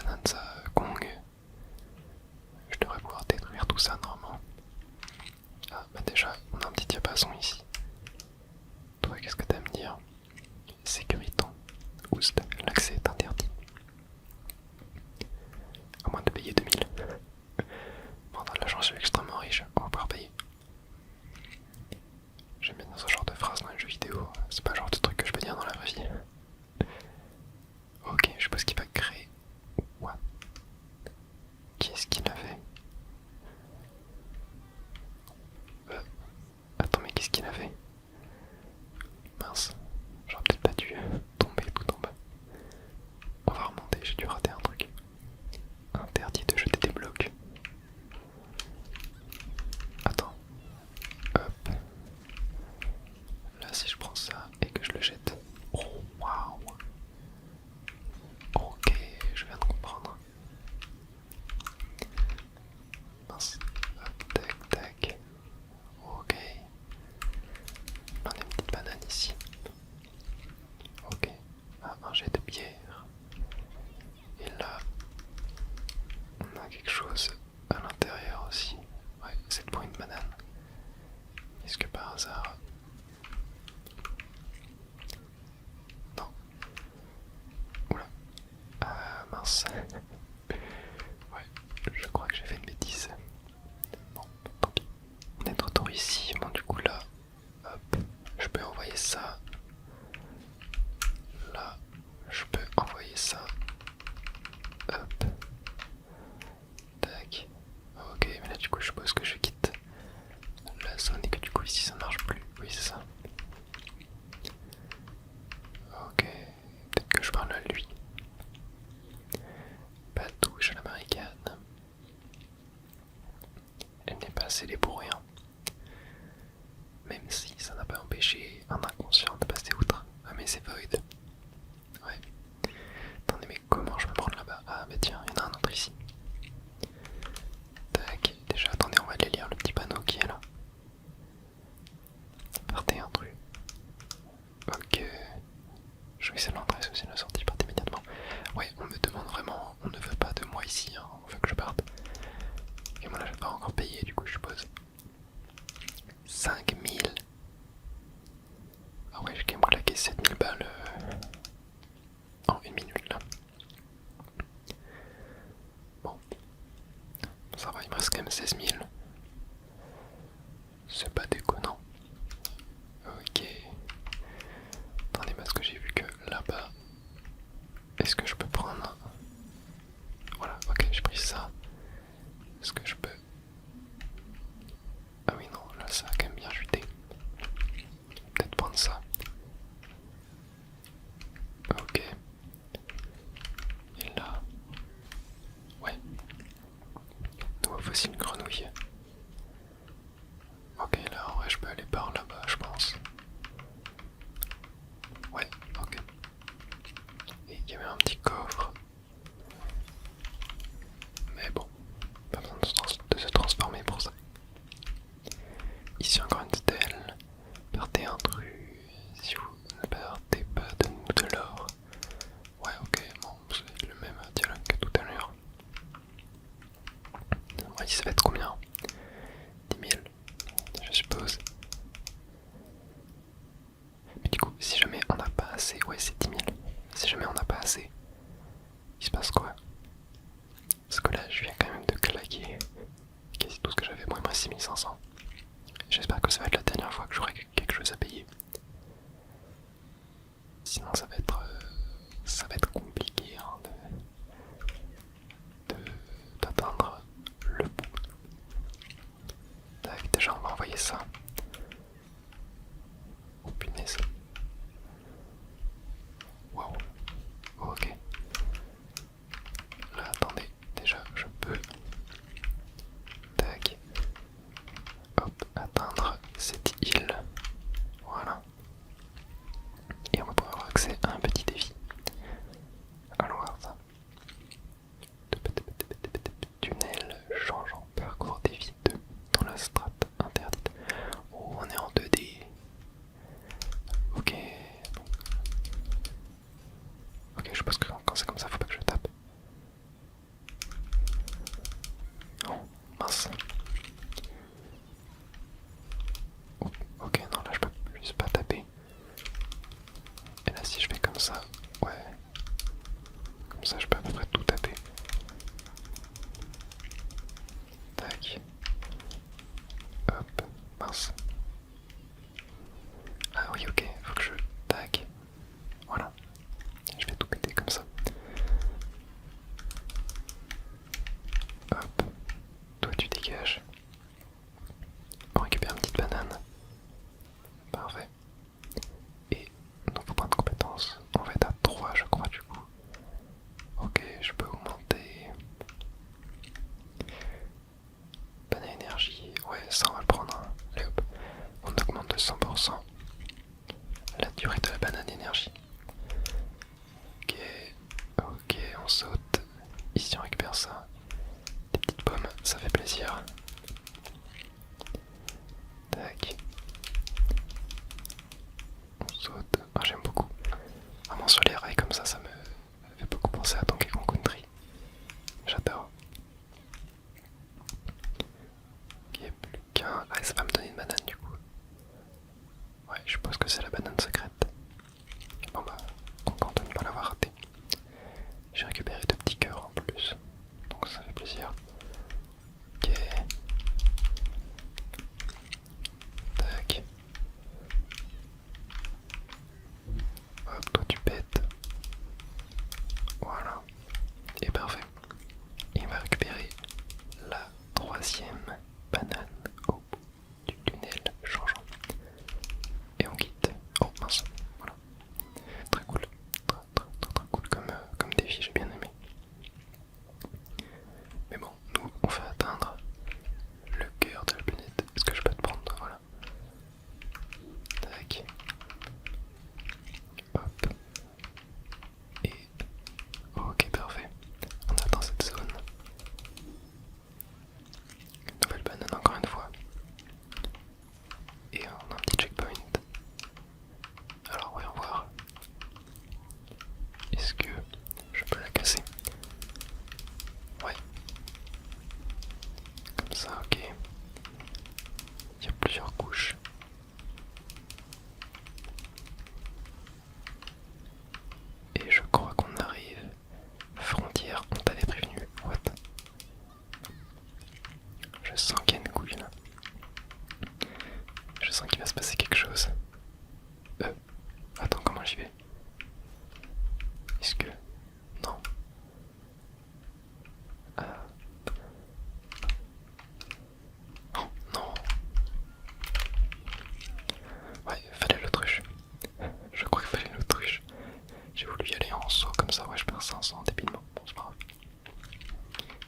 Bonanza Kong. Je devrais pouvoir détruire tout ça normalement. Ah bah déjà on a un petit diapason ici. Toi qu'est-ce que t'aimes dire? Sécuritant. Oust, l'accès est interdit. À moins de payer 2000. Bon, là j'en suis extrêmement riche, on va pouvoir payer. J'aime bien ce genre de phrase dans les jeux vidéo, c'est pas le genre de truc que je peux dire dans la vraie vie. Ok, je sais pas ce qu'il va créer. What? Qu'est-ce qu'il a fait? Attends, mais qu'est-ce qu'il a fait? Mince, j'aurais peut-être pas dû tomber tout en bas. On va remonter, j'ai dû rater un truc. Interdit de jeter des blocs. Attends. Hop. Là, si je prends ça et que je le jette. Oh, waouh! Ok, je viens de comprendre. Mince. Hop, tac, tac. Ok. On a une petite banane ici. Ok. Ah, un jet de bière. Et là, on a quelque chose à l'intérieur aussi. Ouais, c'est pour une banane. Est-ce que par hasard... Non. Oula. Ah mince. Ouais, je crois que j'ai fait une bêtise. Bon, tant pis. On est de retour ici. Bon, du coup là, hop, je peux envoyer ça. Là, je peux envoyer ça. Hop. Tac. Ok, mais là du coup je suppose que je quitte la zone et que du coup ici ça ne marche plus. Oui, c'est ça. Ok, peut-être que je parle à lui. Pas de touche à l'américaine. Elle n'est pas scellée pour rien. Même si ça n'a pas empêché un inconscient de passer outre. Ah mais c'est void. Ouais. Attendez, mais comment je peux prendre là-bas? Ah bah tiens, il y en a un autre ici. Tac, déjà attendez, on va aller lire le petit panneau qui est là. Partez intrus. Ok. Choisissez l'entrée, ceci la sortie, partez immédiatement. Ouais, on me demande vraiment, on ne veut pas de moi ici, hein, on veut que je parte. Et moi là je vais pas encore payer du coup je suppose. 5000. Ah ouais, j'ai quand même claqué 7000 balles en une minute là. Bon, ça va, il me reste quand même 16 000. C'est pas déconnant. Ok. Attendez, parce que j'ai vu que là-bas, est-ce que je peux prendre... Voilà, ok, j'ai pris ça. Est-ce que je peux... Ah oui, non, là ça a quand même bien chuté. Peut-être prendre ça. Ok. Et là... Ouais. Nouveau fossile grenouille. Ok, là en vrai je peux aller par là-bas, je pense. Ouais, ok. Et il y avait un petit coffre. Mais bon, pas besoin de se transformer pour ça. Ici encore une stèle. Partez intrus. Si vous ne partez pas, donne-nous de l'or. Ouais, ok, bon, c'est le même dialogue que tout à l'heure. Ouais, ça va être ici on récupère ça. Des petites pommes, ça fait plaisir. Tac. On saute. Ah, j'aime beaucoup. Vraiment sur les rails comme ça me fait beaucoup penser à Donkey Kong Country. J'adore. Ok, plus qu'un. Ah, ça va me donner une banane du coup. Ouais, je suppose que c'est la banane secrète. Bon bah, content de ne pas l'avoir raté. J'ai récupéré 2 petits cœurs en plus. Donc ça fait plaisir. Ok. Tac. Hop, toi tu pètes. Voilà. Et parfait. Et on va récupérer la 3e banane au bout du tunnel changeant. Et on quitte. Oh mince. Voilà. Très cool. Très cool comme défi, j'ai bien aimé. Mais bon, nous on va atteindre le cœur de la planète. Est-ce que je peux te prendre? Voilà. Tac. Hop. Et ok, parfait. On atteint cette zone. Nouvelle banane encore une fois. Et on a un petit checkpoint. Alors voyons voir. Est-ce que je peux la casser? Ouais. Comme ça, ok. Il y a plusieurs couches. Et je crois qu'on arrive. Frontière, on t'avait prévenu. What? Je sens qu'il y a une couille là. Je sens qu'il va se passer quelque chose. Attends, comment j'y vais? Est-ce que... Non. Oh, non. Ouais, fallait l'autruche. Je crois qu'il fallait l'autruche. J'ai voulu y aller en saut comme ça, ouais, je perds 500 débilement. Bon, c'est pas grave.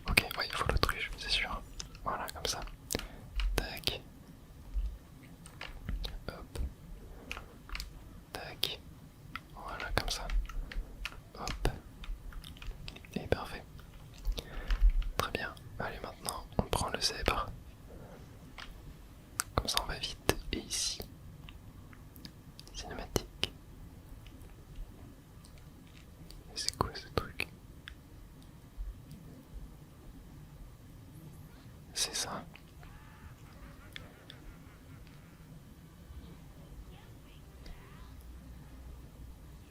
Ok, ouais, il faut l'autruche, c'est sûr. Voilà, comme ça. Tac. Hop. Tac. Voilà, comme ça. Hop. Et parfait. Très bien. Allez, maintenant, on prend le zèbre. Comme ça, on va vite. Et ici, cinématique. C'est quoi ce truc? C'est ça.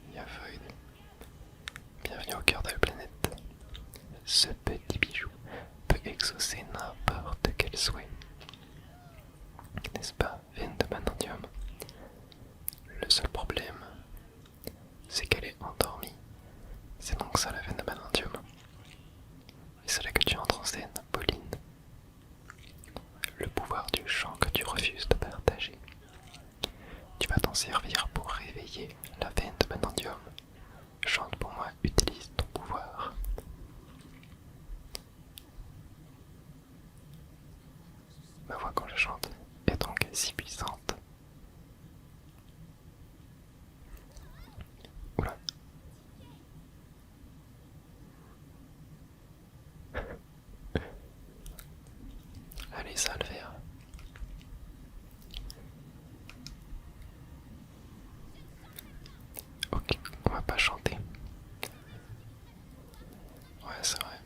Il y a Void. Bienvenue au cœur de la planète. Ce petit bijou peut exaucer n'importe quel souhait. N'est-ce pas, veine de Manantium? Le seul problème, c'est qu'elle est endormie. C'est donc ça la veine de Manantium. Et c'est là que tu entres en scène, Pauline. Le pouvoir du chant que tu refuses de partager. Tu vas t'en servir pour réveiller la veine de Manantium. Chante pour moi, utilise ton pouvoir. Ma voix quand je chante est donc si puissante. Oula. Allez, ça va le faire. Ok, on va pas chanter. Ouais, c'est vrai.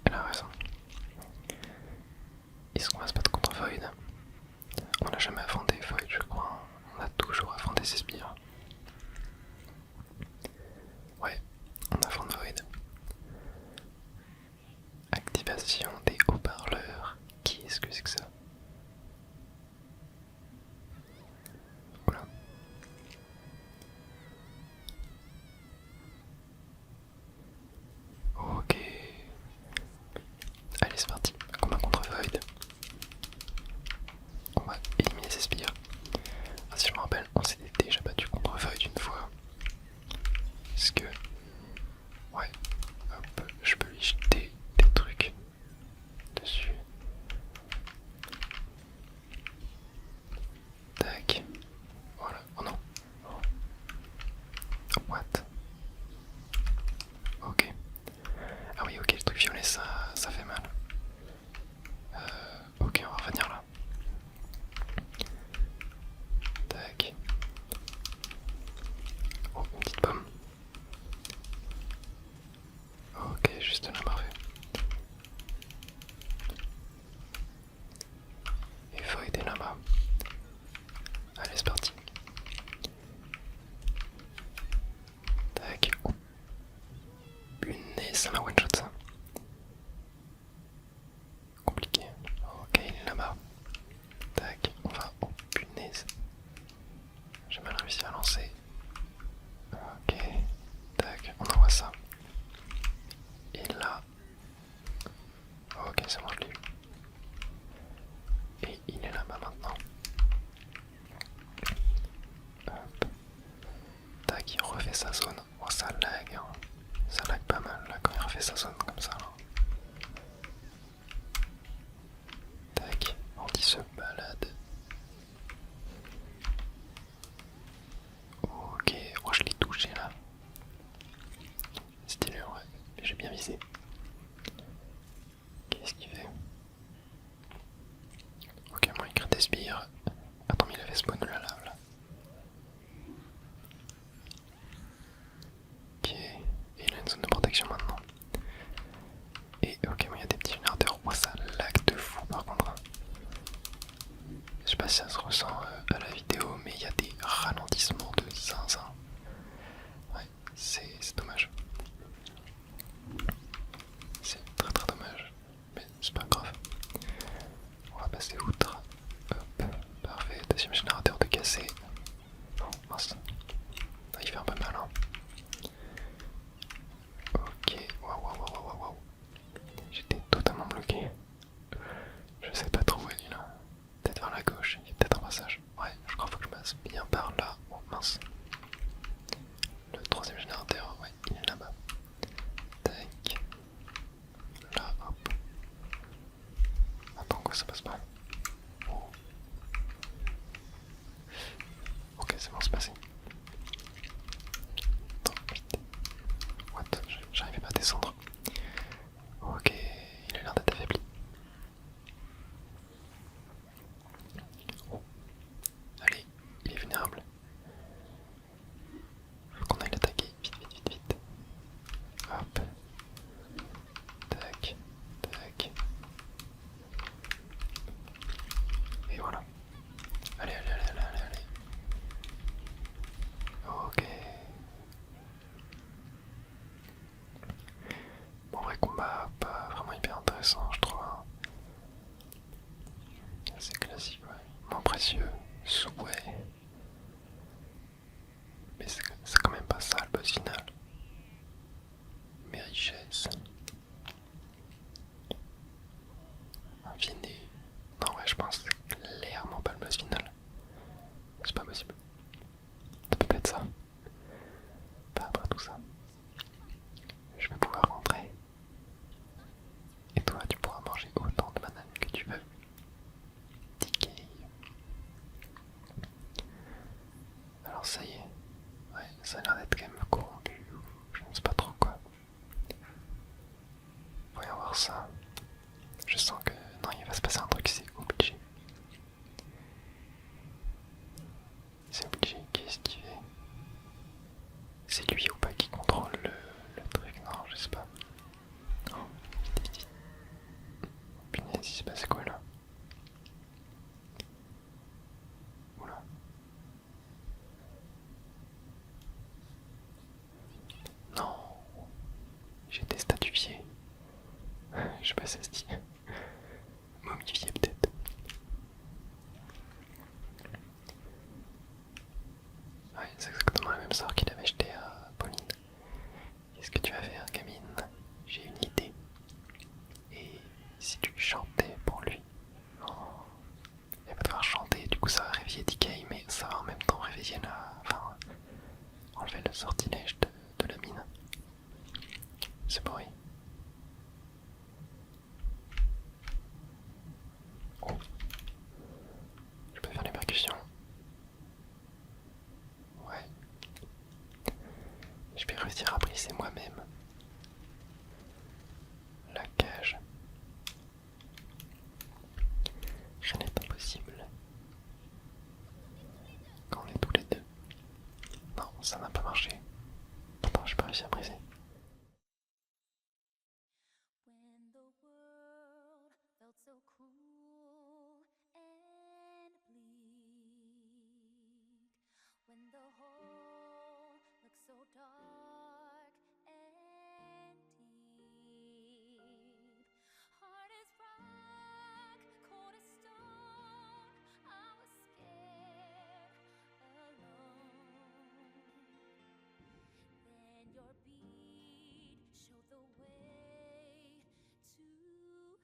Elle a raison. Est-ce qu'on va se battre contre Void? On n'a jamais affronté Void, je crois. On a toujours affronté ses sbires. Ouais, on affronte Void. Activation des haut-parleurs. Qui est-ce que c'est que ça? Oula. Ok. Allez, c'est parti. Combat contre Void. On va éliminer ses sbires. Ah, si je me rappelle, on s'était déjà battu contre Void une fois. Est-ce que... Ouais. Hop, je peux lui jeter des trucs dessus. Tac. Voilà. Oh non. What? Ok. Ah oui, ok, le truc violet ressens à la vidéo, mais il y a des ralentissements de zinzin. Ouais, c'est dommage. C'est très très dommage, mais c'est pas grave. On va passer outre. Hop, parfait. Deuxième générateur de cassé. Oh mince. Ah, il fait un peu mal, hein. Ok, waouh, waouh, waouh, waouh, waouh. J'étais totalement bloqué. Je sais pas trop où elle est là. Peut-être vers la gauche, il y a peut-être un passage. Ouais, je crois qu'il faut que je passe bien par là. Oh mince. Le troisième générateur, ouais, il est là-bas. Tac. Là, hop. Attends, quoi, ça passe pas. Oh. Ok, c'est bon, c'est passé. Attends, vite. What? J'arrivais pas à descendre. Ok, il a l'air d'être affaibli. Oh. Allez, il est vulnérable. Faut qu'on aille l'attaquer. Vite, vite, vite, vite. Hop. Tac. Tac. Et voilà. Allez, allez, allez, allez, allez, allez. Ok. Bon, vrai combat, pas vraiment hyper intéressant, je trouve. Hein. C'est classique, ouais. Moins précieux, souhait. Mais c'est quand même pas ça le boss final. Mes richesses. Infini. Non, ouais, je pense que c'est clairement pas le boss final. C'est pas possible. Ça peut pas être ça. Pas après tout ça. Je vais pouvoir rentrer. Et toi, tu pourras manger autant de bananes que tu veux. TK. Alors ça y est. Ouais, ça a l'air d'être quand même corrompu. Je ne sais pas trop quoi. Voyons voir ça. Je sens que... Non, il va se passer un truc, c'est obligé. C'est obligé, qu'est-ce qu'il fait? C'est lui ou pas qui contrôle le truc? Non, je sais pas. Oh, vite, vite, vite. Punaise, il s'est passé quoi là? Oula. Non, j'ai été statuifié. Je sais pas si ça se dit. Momifié peut-être. Ouais, c'est exactement le même sort qu'il avait jeté à Pauline. Qu'est-ce que tu vas faire, gamine? J'ai une idée. Et si tu chantais pour lui? Oh. Il va devoir chanter, du coup ça va réveiller DK, mais ça va en même temps réveiller la... Enfin, enlever le sortilège de la mine. C'est bruit. Oh. Je peux faire les percussions. Ouais. Je vais réussir à briser moi-même la cage. Rien n'est impossible. Quand on est tous les deux. Non, ça n'a pas marché. Attends, j'ai pas réussi à briser. When the world felt so cruel and bleak, when the hole looked so dark and deep, hard as rock, cold as stone, I was scared, alone. Then your beat showed the way to me.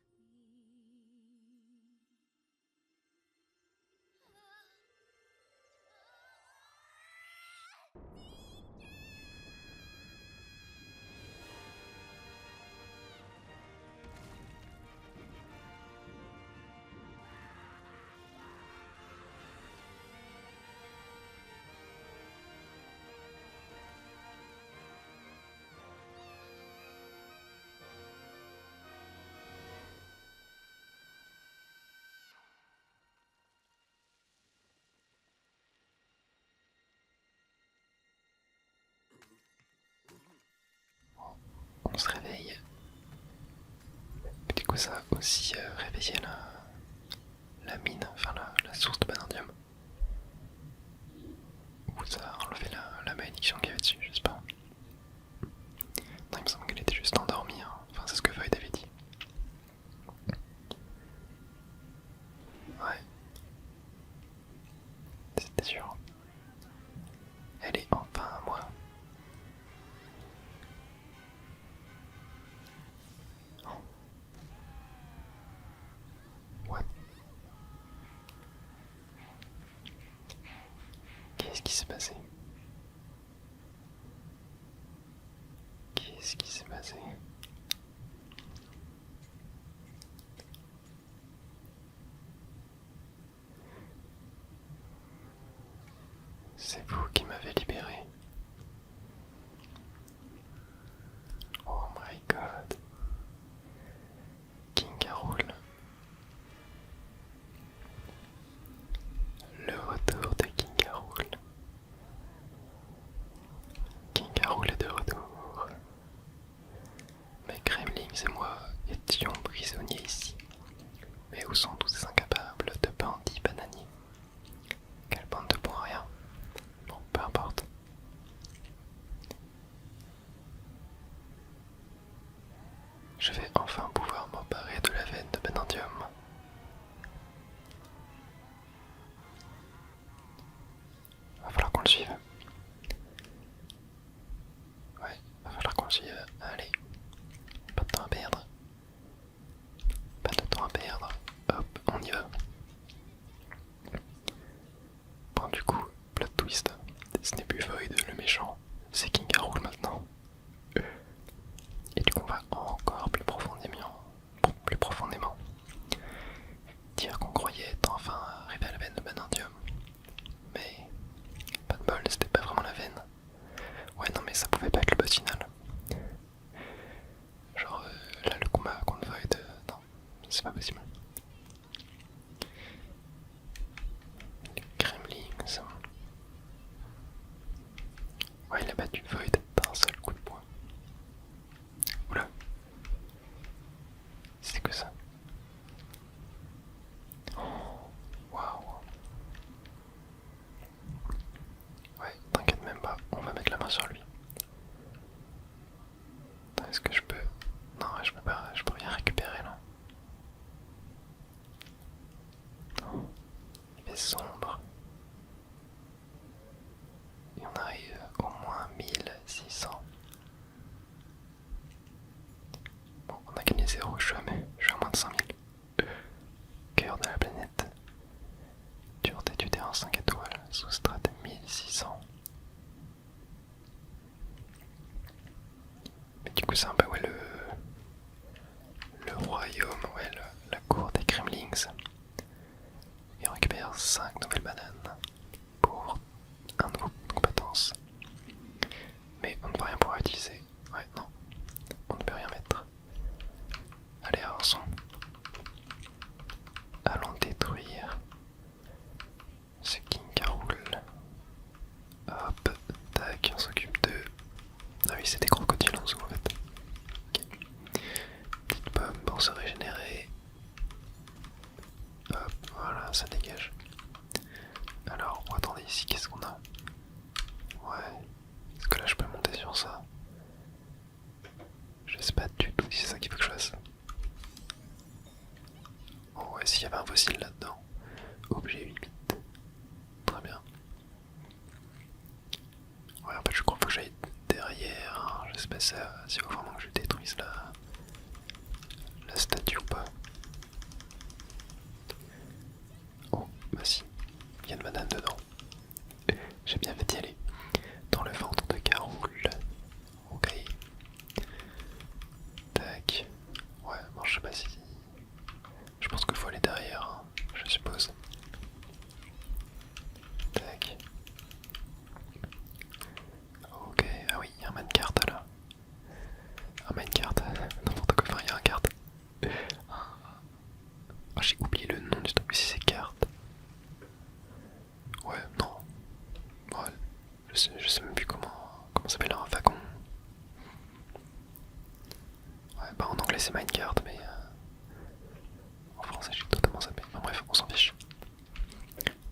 On se réveille. Du coup ça a aussi réveillé la mine, enfin la source de vanadium. coup ça a enlevé la malédiction qu'il y avait dessus, je sais pas. Non, il me semble qu'elle était juste endormie, hein. Enfin c'est ce que Void avait dit. Ouais. C'était sûr. Elle est enfin à moi. Oh. What? Qu'est-ce qui s'est passé? Qu'est-ce qui s'est passé? C'est vous qui m'avez libéré. Oh my god. King Carol. Le retour de King Carol. King Carol est de retour. Mais Kremlings et moi étions prisonniers ici. Mais où sont tous ces incapables de bandits bananiers? Quelle bande de bons à rien. Bon, peu importe. Je vais enfin pouvoir m'emparer de la veine de Benandium. Va falloir qu'on le suive. Ouais, va falloir qu'on le suive. Allez, pas de temps à perdre. Pas de temps à perdre. Hop, on y va. Bon, du coup, plot twist. Ce n'est plus Void le méchant, c'est King Carol maintenant. Et du coup, on va encore plus profondément dire qu'on croyait être enfin arrivé à la veine de Benandium. Mais pas de bol, c'était pas vraiment la veine. Ouais, non, mais ça pouvait pas être le boss final. Genre, là, le combat contre Void, non, c'est pas possible. Les Kremlings. Ouais, il a battu Void d'un seul coup de poing. Oula. C'est que ça. Oh, waouh. Ouais, t'inquiète même pas, on va mettre la main sur lui. Est-ce que je peux... Non, je peux pas, je peux rien récupérer là. Non, il fait sombre. Et on arrive au moins 1600. Bon, on a gagné 0, je suis à moins de 5000. Cœur de la planète. Dureté du terrain 5 étoiles, sous strat 1600. Mais du coup c'est un peu ouais, le royaume, ouais, la cour des Kremlings. Et on récupère 5 nouvelles bananes pour un nouveau compétence. Mais on ne peut rien pouvoir utiliser. Ouais, non, on ne peut rien mettre. Allez, avançons. Allons détruire ce King Carol. Hop, tac, on s'occupe de... Ah oui, c'est des crocodiles en dessous en fait. Okay. Petite pomme pour se régénérer. Hop, voilà, ça dégage. Alors, attendez ici, qu'est-ce qu'on a? Ouais, est-ce que là je peux monter sur ça? Je sais pas du tout si c'est ça qu'il faut que je fasse. Oh ouais, s'il y avait un fossile là-dedans. Objet 8 bits. Très bien. Ouais, en fait, je crois qu'il faut que j'aille derrière. Hein. Je sais pas s'il faut vraiment que je détruise la statue ou pas. Oh, bah si. Il y a une banane dedans. J'ai bien fait d'y aller. Dans le ventre de Carol. Ok. Tac. Ouais, bon, je sais pas si... Je pense qu'il faut aller derrière, hein, je suppose. Tac. Ok, ah oui, il y a un minecart là. Un minecart, n'importe quoi, il y a un carte. Oh, j'ai oublié le nom du truc, mais si c'est carte. Ouais, non. Ouais, je sais même plus comment s'appelle un wagon. Ouais, bah en anglais c'est minecart, mais en français j'ai totalement zappé. Enfin, bref, on s'en fiche.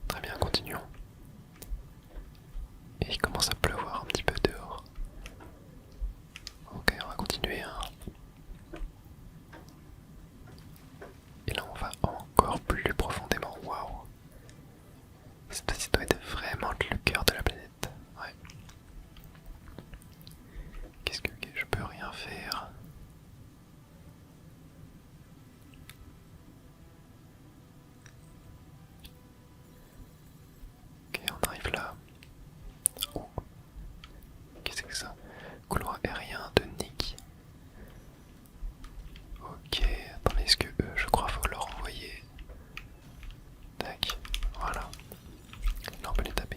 Très bien, continuons. il commence à pleuvoir un petit peu dehors. Ok, on va continuer. Hein. Et là, on va encore plus profondément. Waouh! Ça doit être vraiment le cœur de la planète. Ouais. Qu'est-ce que je peux rien faire? Ok, on arrive là. Oh. Qu'est-ce que c'est ça? Couloir aérien de Nick. Ok, attendez, est-ce que je crois faut leur envoyer. Tac, voilà. Là on peut les taper.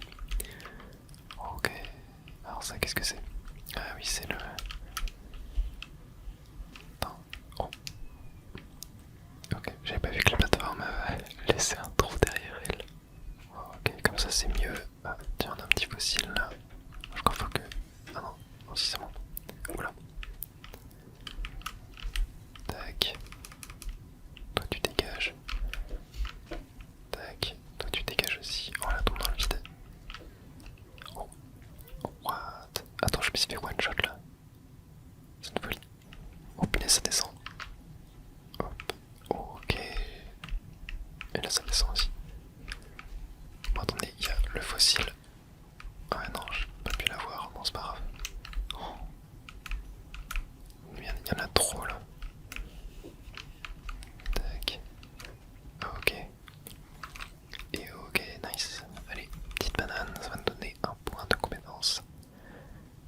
Ok, alors ça qu'est-ce que c'est? Ah oui, c'est le... Attends, oh. Ok, j'avais pas vu que la plateforme laissait un trou derrière elle. Ok, comme ça c'est mieux. Ah, tiens, on a un petit fossile là. Je crois qu'il faut que... Ah non, non si c'est bon. Oula. Tac. Toi tu dégages. Tac. Toi tu dégages aussi. Oh la tombe dans le vide. Oh. What? Attends, je me suis fait one shot là. C'est une folie. Oh punaise, ça descend. Hop. Ok. Et là ça descend aussi. Bon attendez, il y a le fossile. Ah ouais non, j'ai pas pu l'avoir. Bon c'est pas grave. Oh. Il y en a trop là. Tac. Ok. Et ok, nice. Allez, petite banane, ça va nous donner un point de compétence.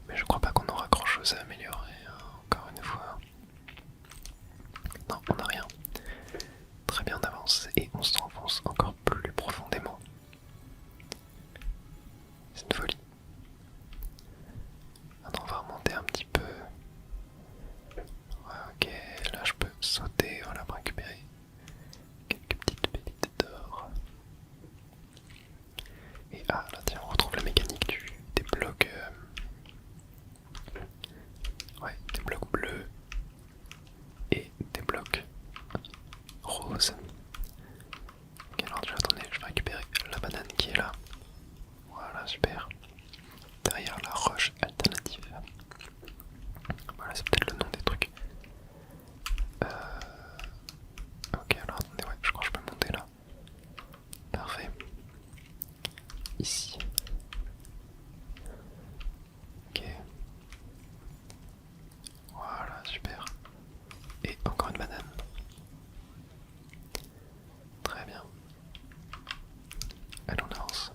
Mais je crois pas qu'on aura grand chose à améliorer, hein, encore une fois. Non, on n'a rien. Très bien d'avance et on s'enfonce encore plus profondément. C'est une folie. Maintenant on va remonter un petit peu. Ouais, ok, là je peux sauter, voilà, pour récupérer quelques petites pépites d'or. Et ah là tiens, on retrouve la mécanique des blocs. Ouais, des blocs bleus et des blocs roses. Ok, alors déjà attendez, je vais récupérer la banane qui est là. Voilà, super. Derrière la roche alternative. Voilà, c'est peut-être le nom des trucs. Ok, alors attendez, ouais, je crois que je peux monter là. Parfait. Ici. Ok. Voilà, super. Et encore une banane. Très bien. Allons, on avance.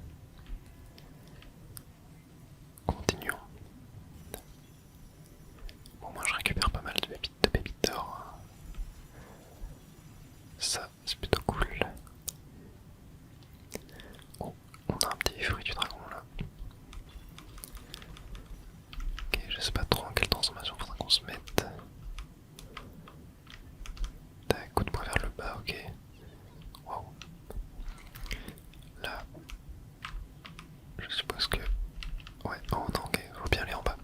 Continuons. Bon, moi je récupère pas mal de pépites d'or. Ça, c'est plutôt cool. Oh, on a un petit fruit du dragon là. Ok, je sais pas trop en quelle transformation faudra qu'on se mette. Tac, coup de poing vers le bas, ok. Wow. Là, je suppose que... Ouais, oh non, ok, faut bien aller en bas.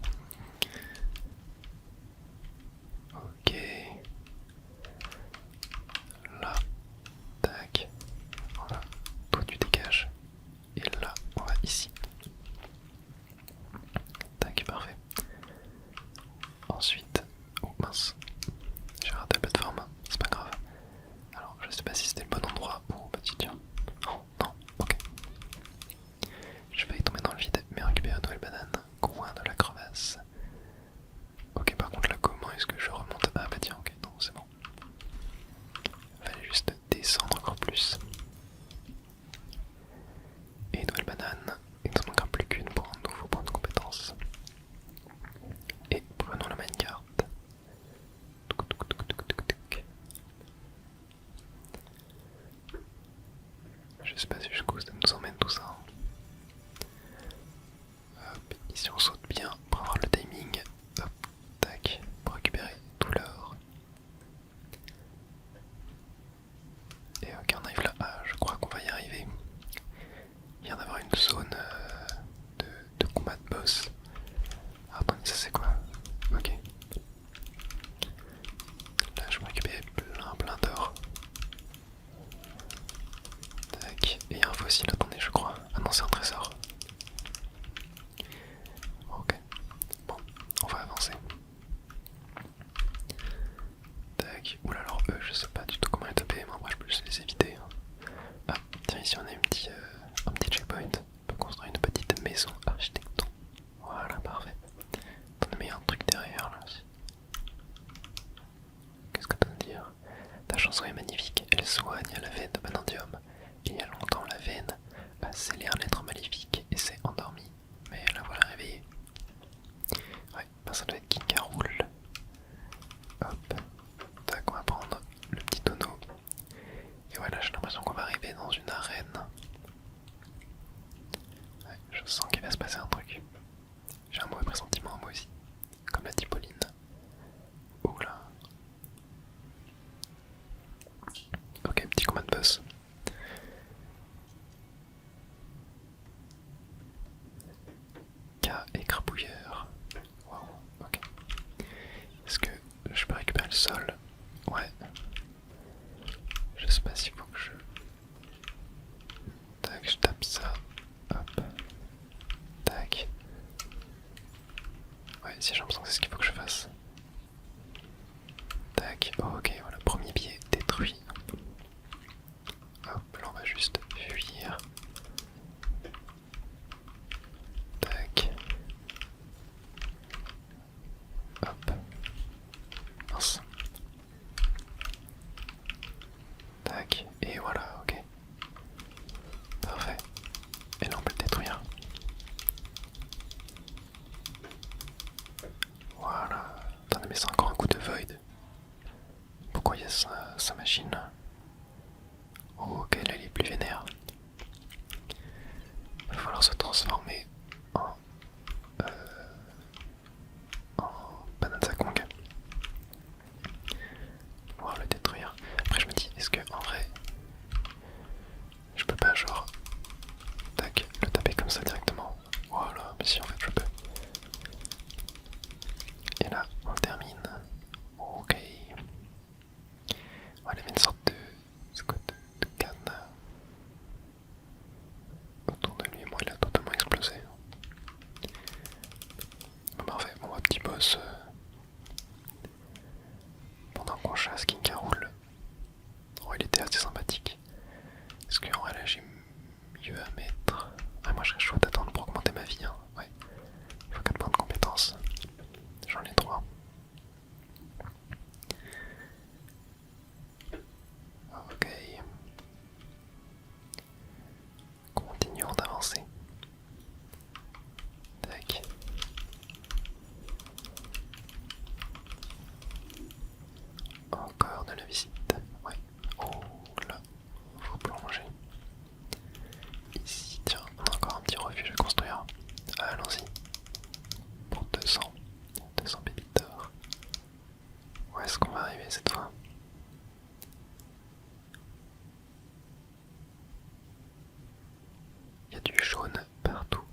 Ok. Là, tac. Voilà, toi tu dégages. Et là, on va ici. Tac, parfait. Ensuite, oh mince, j'ai raté la plateforme, c'est pas grave. Alors, je sais pas si c'était le bon endroit. Oh, bah tiens. Oh, non, ok. Je vais y tomber dans le vide, mais récupérer une nouvelle banane. Coin de la crevasse. Ok, par contre, là, comment est-ce que je remonte? Ah, bah tiens, ok, non, c'est bon. Fallait juste descendre encore plus. Et nouvelle banane. Il ne se manquera plus qu'une pour un nouveau point de compétence. Et prenons la minecart. Je sais pas si jusqu'où ça nous emmène tout ça. Hop, ici on saute bien pour avoir le timing. Hop, tac, pour récupérer tout l'or. Et ok, on arrive là. Ah, je crois qu'on va y arriver. Il vient d'avoir une zone de combat de boss. Ah, attendez, ça c'est quoi? Ok. Là, je vais récupérer plein d'or. Tac, et il y a un fossile, attendez, je crois. Ah non, c'est un trésor. je les éviter. Hein. Ah, tiens, ici on a un petit checkpoint. On peut construire une petite maison architecton. Voilà, parfait. T'en as mis un truc derrière là aussi. Qu'est-ce que t'as à dire? Ta chanson est magnifique, elle soigne la veine de Banandium. Il y a longtemps, la veine a scellé un être maléfique et s'est endormie. Mais la voilà réveillée. Ouais, ben ça doit être King K. Rool. Hop, tac, on va prendre le petit tonneau. Et voilà, j'ai l'impression qu'on va arriver dans une arène. Ouais, je sens qu'il va se passer un truc. J'ai un mauvais pressentiment, moi aussi. Comme l'a dit Pauline. Oula. Ok, petit combat de boss. K écrabouilleur. Wow, ok. Est-ce que je peux récupérer le sol? Ouais. Je sais pas s'il faut que je... Tac, je tape ça. Hop. Tac. Ouais, si j'ai l'impression que c'est ce qu'il faut que je fasse. Tac, ok, voilà, premier pied détruit. Hop, là on va juste fuir. Tac. Hop. Mince. Tac, et voilà, ok. Parfait. Et là on peut le détruire. Voilà. Attendez, mais c'est encore un coup de void. Pourquoi il y a sa machine là? Ok, là il est plus vénère. Il va falloir se transformer en Bananza Kong. Pouvoir le détruire. Après je me dis, est-ce que en vrai je peux pas genre tac le taper comme ça directement? Voilà, mais si en fait je peux. Et là on termine. Ok. On va aller mettre une sorte de... c'est quoi de canne autour de lui. Moi il a totalement explosé. Bon, parfait, bon petit boss. Pendant qu'on chasse King K. Rool. Oh, il était assez sympathique. Est-ce qu'en vrai là j'ai mieux à mettre? Ah, moi je serais chaud d'attendre pour augmenter ma vie. Hein. Ouais. Il faut 4 points de compétences. J'en ai 3. Ok. Continuons d'avancer. Tac. Encore de la visite. Ouais. Oh là. Faut plonger. Ici, tiens, on a encore un petit refuge à construire. Allons-y. Pour 200 pépites d'or. Où est-ce qu'on va arriver cette fois? Il y a du jaune partout.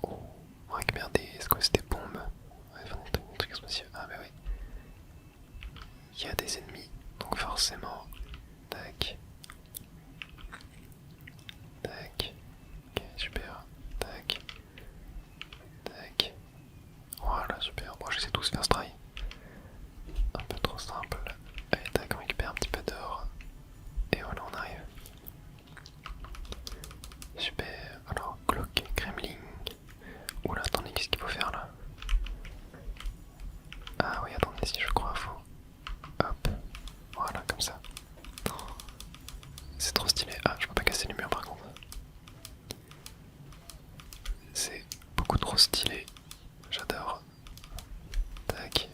Oh, on récupère des... c'est quoi, c'est des bombes? Ouais, enfin, des trucs explosifs. Ah bah oui. Il y a des ennemis, donc forcément... Tac. Tac. Ok, super. Tac. Tac. Voilà, super. Bon, j'essaie tous faire ce try. Un peu trop simple. Allez, tac, on récupère un petit peu d'or. Et voilà, on arrive. Super. Alors, Glock, Kremling. Oula, attendez, qu'est-ce qu'il faut faire là? Ah oui, attendez, si je crois, faut... Hop. Voilà, comme ça. C'est trop stylé. Ah, je peux pas casser les murs par contre. C'est beaucoup trop stylé. J'adore. Tac.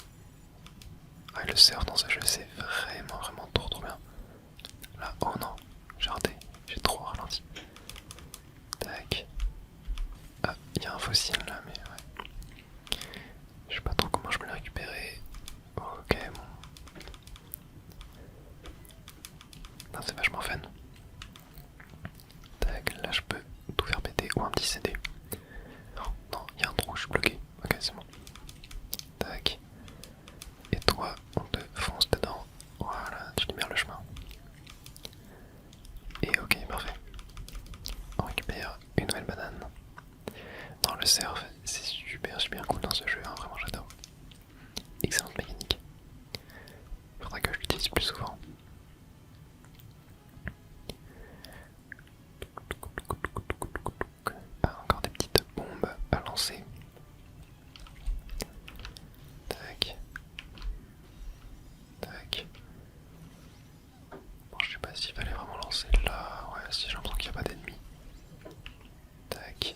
Ah, le surf dans ce jeu, c'est vraiment trop bien. Là, oh non, j'ai raté. J'ai trop ralenti. Tac. Ah, il y a un fossile là, mais ouais. Je sais pas trop comment je peux le récupérer. Ok, bon. Non, c'est vachement fun. Tac, là je peux tout faire péter. Ou un petit CD. Non, non, il y a un trou, je suis bloqué. Ok, c'est bon. Tac. Et toi, on te fonce dedans. Voilà, tu libères le chemin. Et ok, parfait. On récupère une nouvelle banane. Non, le surf, super cool dans ce jeu, hein, vraiment j'adore. Excellente mécanique. Faudra que je l'utilise plus souvent. Ah, encore des petites bombes à lancer. Tac. Tac. Bon, je sais pas s'il fallait vraiment lancer là. Ouais, si j'ai l'impression qu'il n'y a pas d'ennemis. Tac.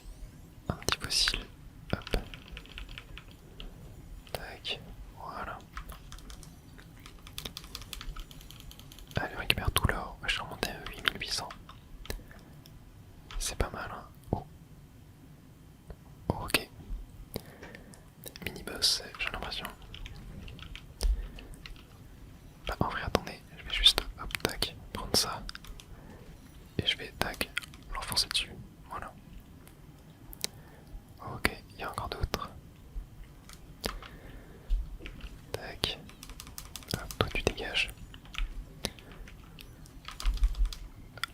Un petit fossile. Hop. Tac. Voilà. Allez, on récupère tout l'or. Je suis remonté à 8800. C'est pas mal, hein. Oh. Oh, ok. Mini-boss, j'ai l'impression. Bah, en vrai, attendez. Je vais juste, hop, tac, prendre ça. Et je vais, tac, l'enfoncer dessus. Voilà. Ok, il y a encore d'autres. Tac. Hop, toi tu dégages.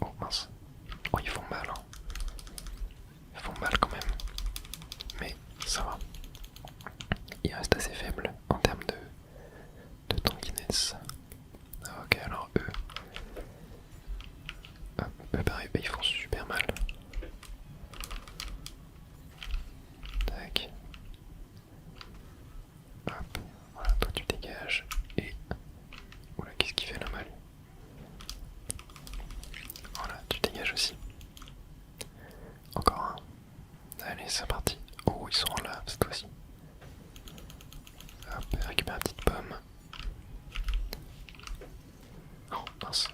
Oh mince. Oh, ils font mal, hein. Ils font mal quand même. Mais ça va. Ils restent assez faibles en termes de tankiness. Ok, alors eux. Hop, eux pareil, ils font super mal. Tac. Hop, voilà, toi tu dégages. Et. Oula, qu'est-ce qu'il fait là mal? Voilà, tu dégages aussi. Encore un. Allez, c'est parti. Oh, ils sont en lave cette fois-ci. Hop, récupère une petite pomme. Oh, mince.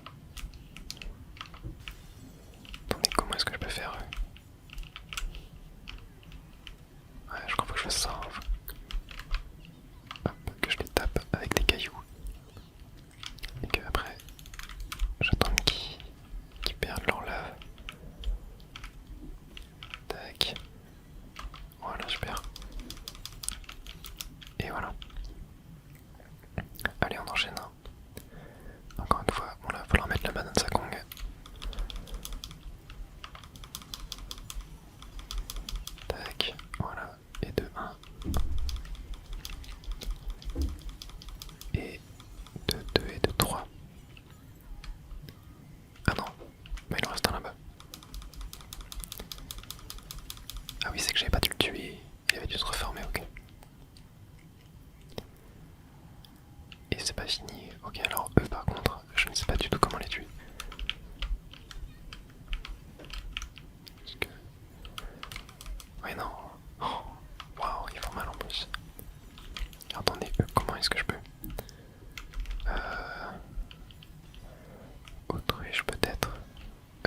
Attendez, comment est-ce que je peux faire Ouais, je crois que je fasse ça. Hop, que je les tape avec des cailloux. Et que après, j'attends qu'ils perdent leur lave. Tac. Voilà, super. Et voilà. Allez, on enchaîne. Encore une fois, bon là, il va falloir mettre la banane Sakong. Tac, voilà. Et de 1. Et de 2 et de 3. Ah non, mais il en reste un là-bas. Ah oui, c'est que j'avais pas dû le tuer. Il avait dû se reformer, ok. Et c'est pas fini. Ok, alors eux par contre, je ne sais pas du tout comment les tuer. Parce que... Ouais non. Oh, waouh, ils font mal en plus. Attendez, eux, comment est-ce que je peux Autruche peut-être.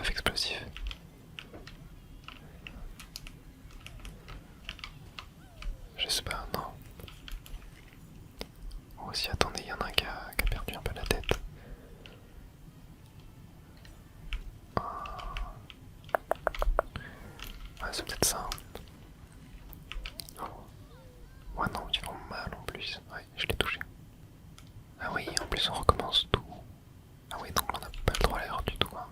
Œuf explosif. Je sais pas, non. Oh si, attendez, il y en a un qui a perdu un peu la tête. Ouais, c'est peut-être ça. Ouais, non, ils font mal en plus. Ouais, je l'ai touché. Ah oui, en plus on recommence tout. Ah oui, donc on n'a pas le droit à l'erreur du tout. Hein.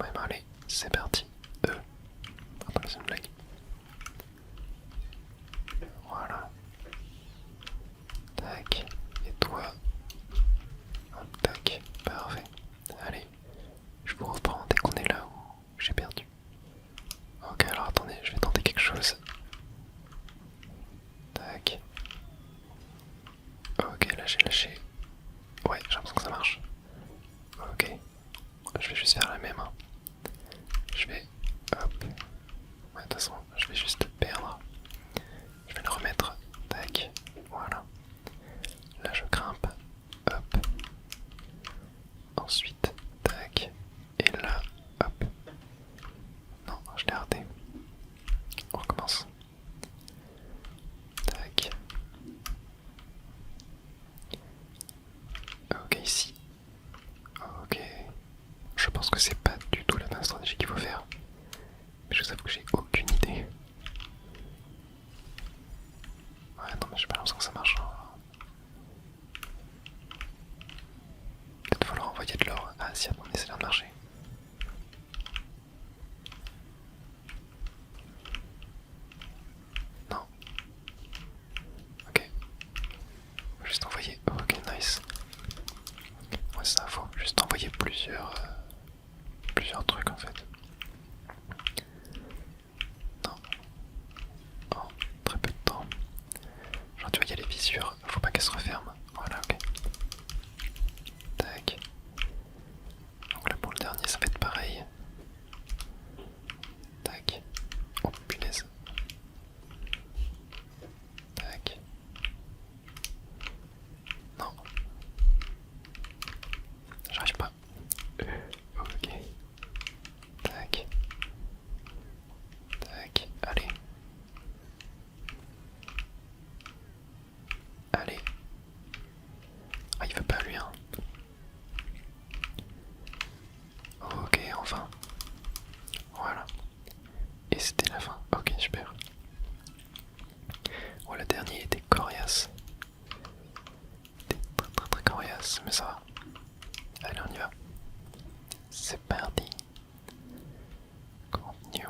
Ouais, bah allez, c'est parti. Attends, c'est une blague. Voilà. Tac. Et toi. Hop, tac. Parfait. Allez. Je vous reprends dès qu'on est là où j'ai perdu. Ok, alors attendez, je vais tenter quelque chose. Tac. Ok, là j'ai lâché. Ouais, j'ai l'impression que ça marche. Ok. Je vais juste faire la même. Hein. Je vais... Hop. Ouais, de toute façon, je vais juste perdre. Je vais le remettre. Tac. Voilà. Là je grimpe. Hop. Ensuite, tac. Et là, hop. Non, je l'ai raté. On recommence. Tac. Ok, ici. Ok. Je pense que c'est pas du tout la bonne stratégie qu'il faut faire. Mais je vous avoue que j'ai aucune idée. Ouais, non, mais j'ai pas l'impression que ça marche. Hein. Peut-être falloir envoyer de l'or. Ah, si, attendez, ça vient de marcher. Non, fissure, faut pas qu'elle se referme. Voilà, ok. Tac. Donc là pour le dernier ça va être pareil. Tac. Oh punaise. Tac. Non. J'arrive pas. Ok. Tac. Tac. Allez. Allez. Ah il veut pas lui hein. Ok enfin. Voilà. Et c'était la fin. Ok super. Oh le dernier était coriace. Était très coriace mais ça va. Allez on y va. C'est parti. Continue.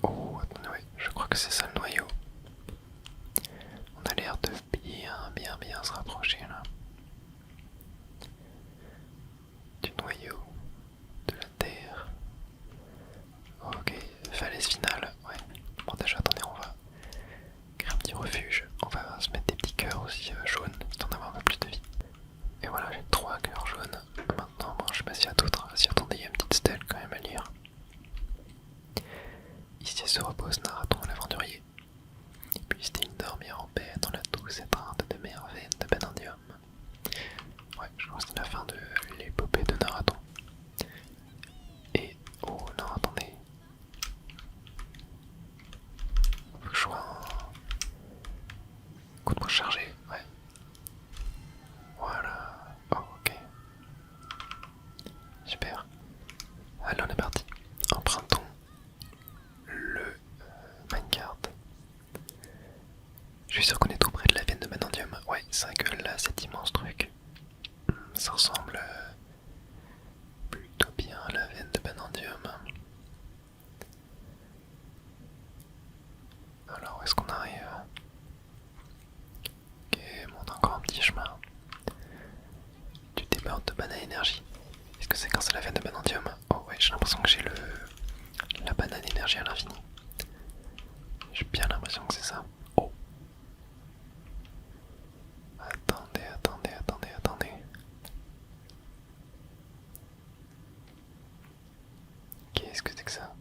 Oh attendez ouais, je crois que c'est ça le noyau. On a l'air de bien se rapprocher là. Du noyau de la Terre. Ok, falaise finale, ouais. Bon déjà attendez, on va créer un petit refuge. On va se mettre des petits cœurs aussi jaunes, histoire d'avoir un peu plus de vie. Et voilà, j'ai 3 cœurs jaunes. Maintenant, bon, je sais pas s'il y a d'autres. Si attendez, il y a une petite stèle quand même à lire. Ici se repose Naraton l'aventurier. Puisse-t-il dormir en paix dans la douce étreinte de merveilles de Benandium. Ouais, je crois que c'est la fin de l'épopée de Naraton. Et oh non, attendez. Faut que je sois en coup de poing chargé, ouais. Voilà. Oh, ok. Super. Allez, on est parti. Empruntons le minecart. Je suis sûr qu'on est tout près de la veine de Benandium. Ouais, c'est vrai que là, cet immense truc, ça ressemble plutôt bien à la veine de Benandium. Alors, où est-ce qu'on arrive? Ok, bon, on a encore un petit chemin. Du débord de banane énergie. Est-ce que c'est quand c'est la veine de Benandium? Oh ouais, j'ai l'impression que j'ai la banane énergie à l'infini. J'ai bien l'impression que c'est ça. Oh. Attendez. Qu'est-ce que c'est que ça?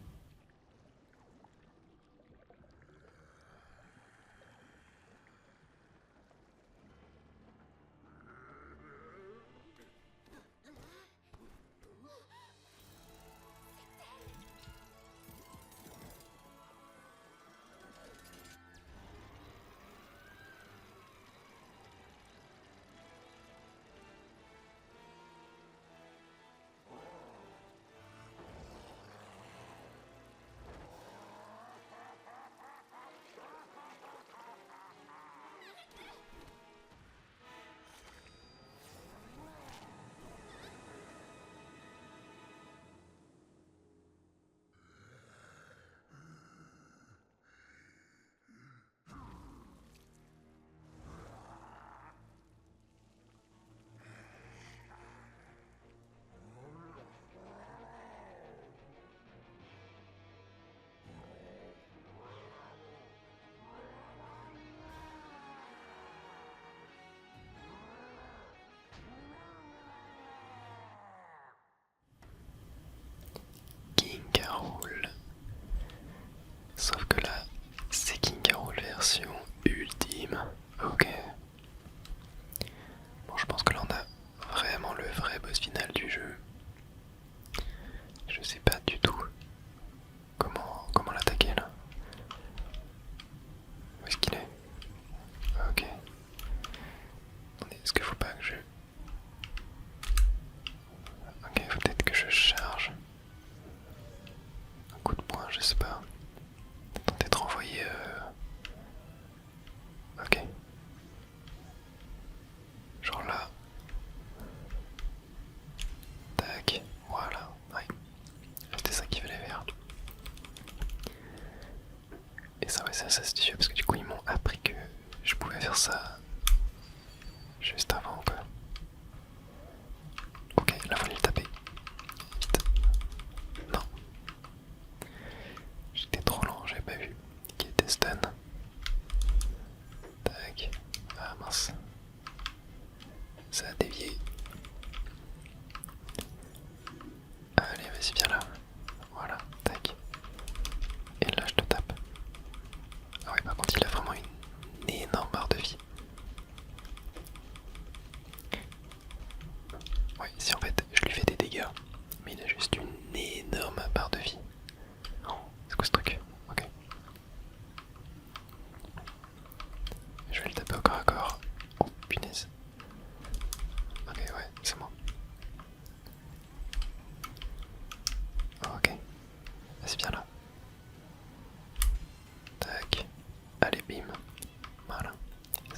King K. Rool. Sauf que là, c'est King K. Rool version ultime. Ok. Bon, je pense que là on a vraiment le vrai boss final du jeu. Je sais pas du tout comment l'attaquer là. Où est-ce qu'il est? Ok. Attendez, est-ce qu'il faut pas que je... Ok, faut peut-être que je charge. Un coup de poing, je sais pas. Tenter d'être envoyé... Ok. Genre là. Tac. Voilà. Ouais. C'était ça qu'il fallait faire. Et ça, ouais, c'est assez astucieux parce que du coup, ils m'ont appris que je pouvais faire ça juste avant, quoi. Ok, là, faut aller le taper. Vite. Non. J'étais trop lent, j'avais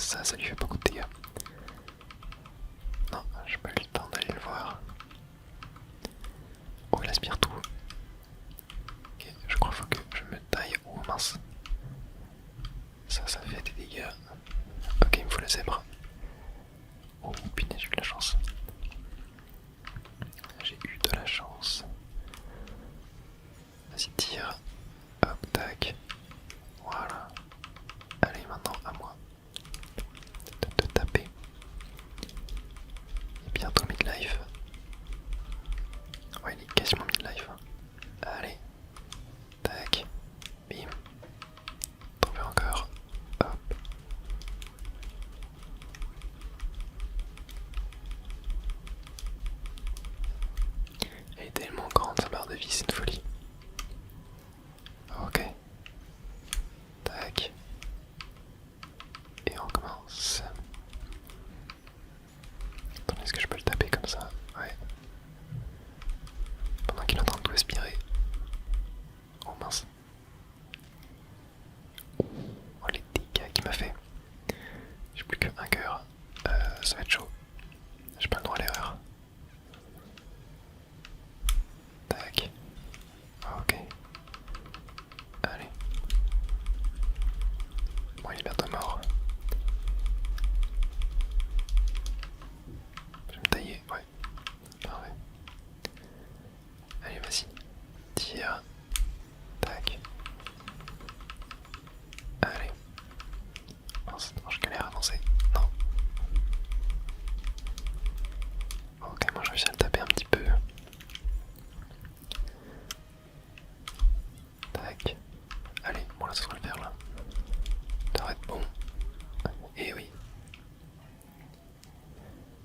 ça lui fait beaucoup de dégâts. Non, j'ai pas eu le temps d'aller le voir. Oh, il aspire tout. Ok, je crois qu'il faut que je me taille. Oh mince. Ça fait des dégâts. Ok, il me faut le zèbre. Oh putain, j'ai eu de la chance. J'ai eu de la chance. Vas-y, tire. Hop, tac. Voilà. Allez, maintenant à moi de te taper. Et bientôt midlife. Ouais, il est quasiment midlife. Allez. Tac. Bim. Tomber encore. Hop. Elle est tellement grande sa barre de vie, c'est une folie. Ok. Tac. Et on commence. Attends, est-ce que je peux le taper comme ça? Ouais. Pendant qu'il est en train de tout aspirer. Oh mince. Oh les dégâts qu'il m'a fait. J'ai plus qu'un cœur. Ça va être chaud. J'ai pas le droit à l'erreur. Tac. Ok. Allez. Bon, il est bientôt mort. Je vais me tailler, ouais. Parfait. Allez, vas-y. Tire. Tac. Allez. Mince, non, je galère à avancer. Non. Ok, moi je réussis à le taper un petit peu. Tac. Allez, bon là ça devrait le faire là. Ça devrait être bon. Et oui.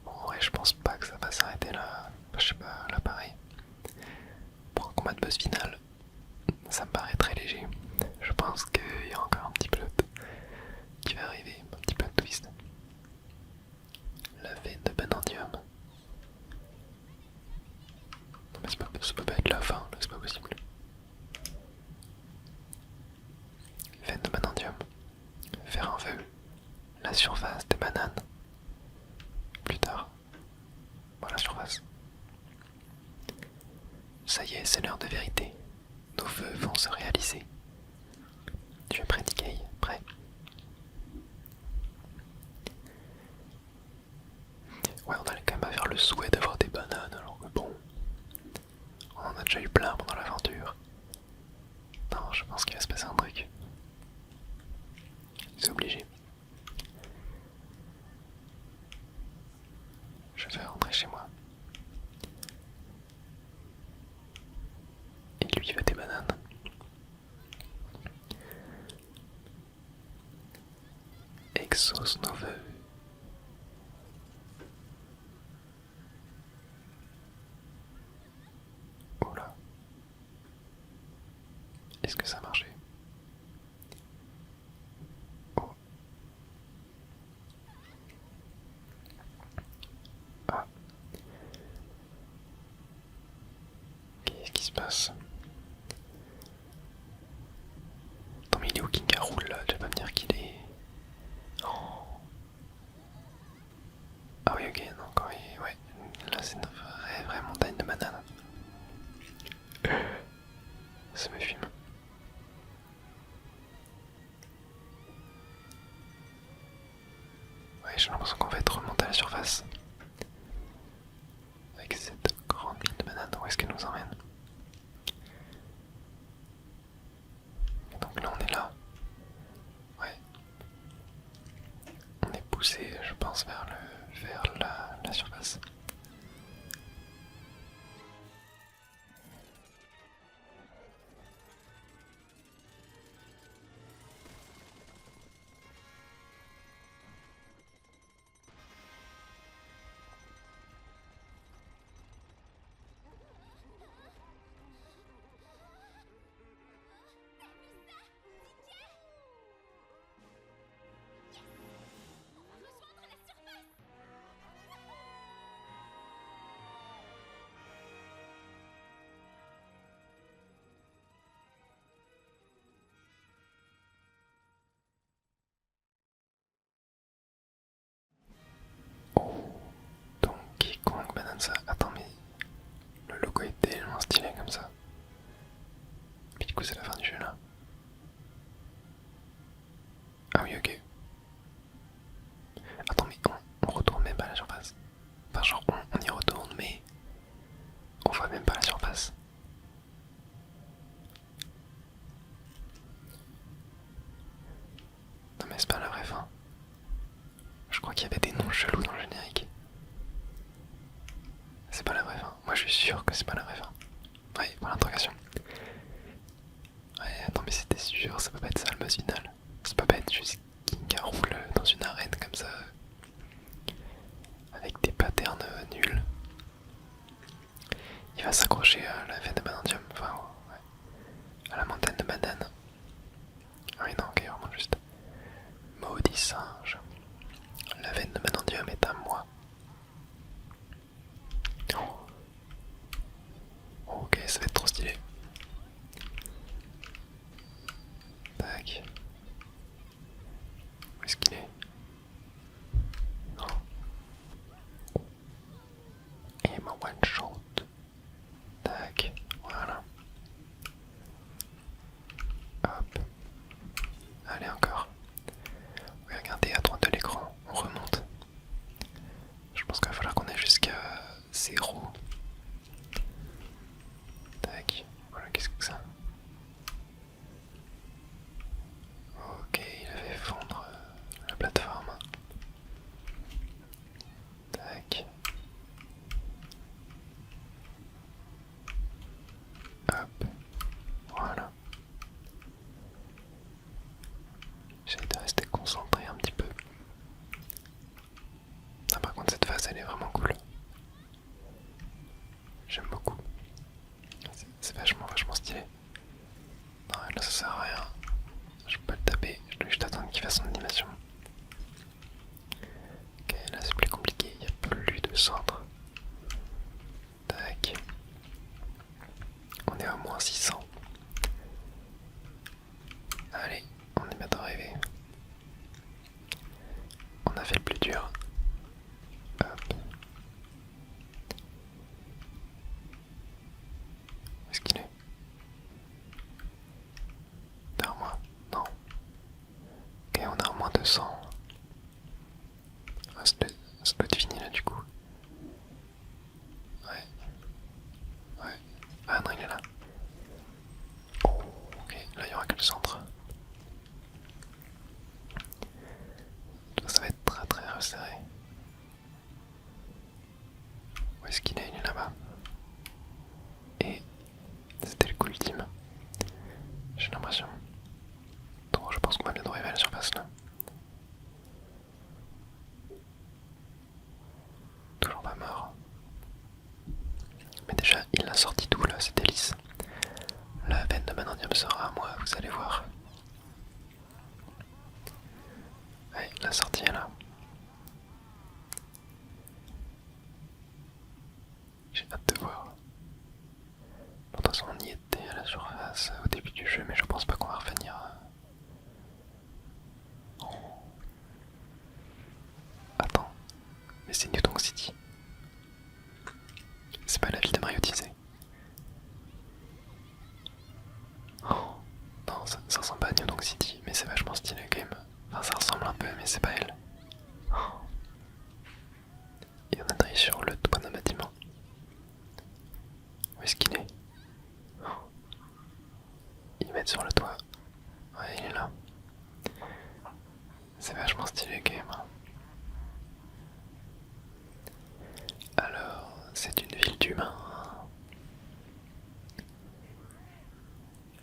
Bon, ouais, je pense pas que ça va s'arrêter là. Je sais pas, là pareil. Pour un combat de boss final, ça me paraît très léger. Je pense qu'il y a encore un petit plot qui va arriver, un petit plot twist. La veine de Banandium. Non mais ça peut pas être la fin, là c'est pas possible. Veine de Banandium. Faire un vœu. La surface des bananes. Plus tard. Voilà la surface. Ça y est, c'est l'heure de vérité. Nos vœux vont se réaliser. Tu es prêt, Decay? Prêt? Ouais, on allait quand même faire le souhait d'avoir des bananes, alors que bon, on en a déjà eu plein pendant l'aventure. Non, je pense qu'il va se passer un truc. C'est obligé. Je vais rentrer chez moi. Et lui il veut des bananes. Exauce nos vœux. Oula. Est-ce que ça a marché? Oh. Ah. Qu'est-ce qui se passe? Attends, mais il est où King Roule là? Tu vas pas me dire qu'il est... Oh. Ah oui, ok, non, quand il... Ouais, là c'est une vraie montagne de bananes. Ça me fume. Ouais, j'ai l'impression qu'on va être remonté à la surface. Avec cette grande mine de bananes, où est-ce qu'elle nous emmène? Et donc là on est là. Ouais. On est poussé, je pense, vers la surface. Du coup c'est la fin du jeu là. Ah oui ok. Attends mais on retourne même pas à la surface. Enfin genre on y retourne mais on voit même pas la surface. Non mais c'est pas la vraie fin. Je crois qu'il y avait des noms chelous dans le générique. C'est pas la vraie fin. Moi je suis sûr que c'est pas la vraie fin. Ouais, pour l'interrogation. Ouais, attends mais c'était sûr, ça peut pas être ça le boss final. Ça peut pas être juste King roule dans une arène comme ça. Avec des patterns nuls. Il va s'accrocher à la veine de Banandium, enfin ouais. À la montagne de banane. Ah oui non, ok, vraiment juste. Maudit singe. La veine de Banandium est à moi. Oh. Ok, ça va être trop stylé. Tac. Où est-ce qu'il est? Oh. Et ma one shot. Tac, voilà. Hop. Allez encore. Oui, regardez à droite de l'écran, on remonte. Je pense qu'il va falloir qu'on aille jusqu'à 0. Tac, voilà, qu'est-ce que c'est que ça? Ok, il a fait fondre la plateforme. Tac. Hop. Voilà. J'essaie de rester concentré un petit peu. Ah, par contre cette phase elle est vraiment cool. J'aime beaucoup. C'est vachement stylé. Non, là ça sert à rien. Je peux pas le taper, je dois juste attendre qu'il fasse son animation. Ok, là c'est plus compliqué, il n'y a plus de centre. Tac. On est à moins 600. Allez, on est bientôt arrivé. On a fait le plus dur. Hop. Où est-ce qu'il est? Derrière moi? Non. Ok, on a à moins 200. Ah, ça doit être fini là du coup. Ouais. Ouais. Ah non, il est là. Oh, ok, là il y aura que le centre. Ça va être très resserré. Où est-ce qu'il est? Il est là-bas. Et c'était le coup ultime. J'ai l'impression. Donc je pense qu'on va bientôt arriver à la surface là. Toujours pas mort. Mais déjà, il l'a sorti d'où là, cette hélice? La veine de Banandium sera à moi, vous allez voir. Ouais, la sortie est là. J'ai hâte de voir. De toute façon, on y était à la surface au début du jeu, mais je pense pas qu'on va revenir. Oh. Attends, mais c'est New Donk City. C'est pas la ville de Mario Odyssey. Oh. Non, ça ressemble pas à New Donk City, mais c'est vachement stylé quand même. Enfin, ça ressemble un peu, mais c'est pas elle. Oh. Et on atterrit sur le toit d'un bâtiment. Où est-ce qu'il est? Oh. Ils mettent sur le toit. Ouais, il est là. C'est vachement stylé quand même. Alors, c'est une ville d'humains.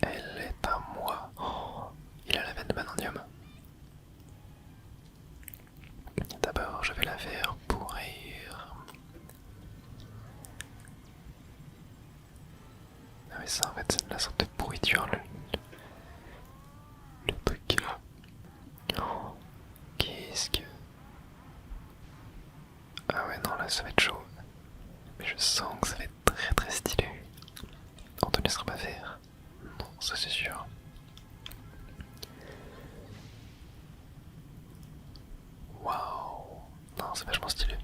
Elle est à moi. Oh, il a la veine de Banandium. D'abord, je vais la faire pourrir. Ah mais ça en fait c'est la sorte de pourriture le truc là. Oh, qu'est-ce que... Ah ouais non là ça va être chaud. Mais je sens que ça va être très stylé. On te laissera pas faire. Non, ça c'est sûr. Waouh. Non, c'est vachement stylé.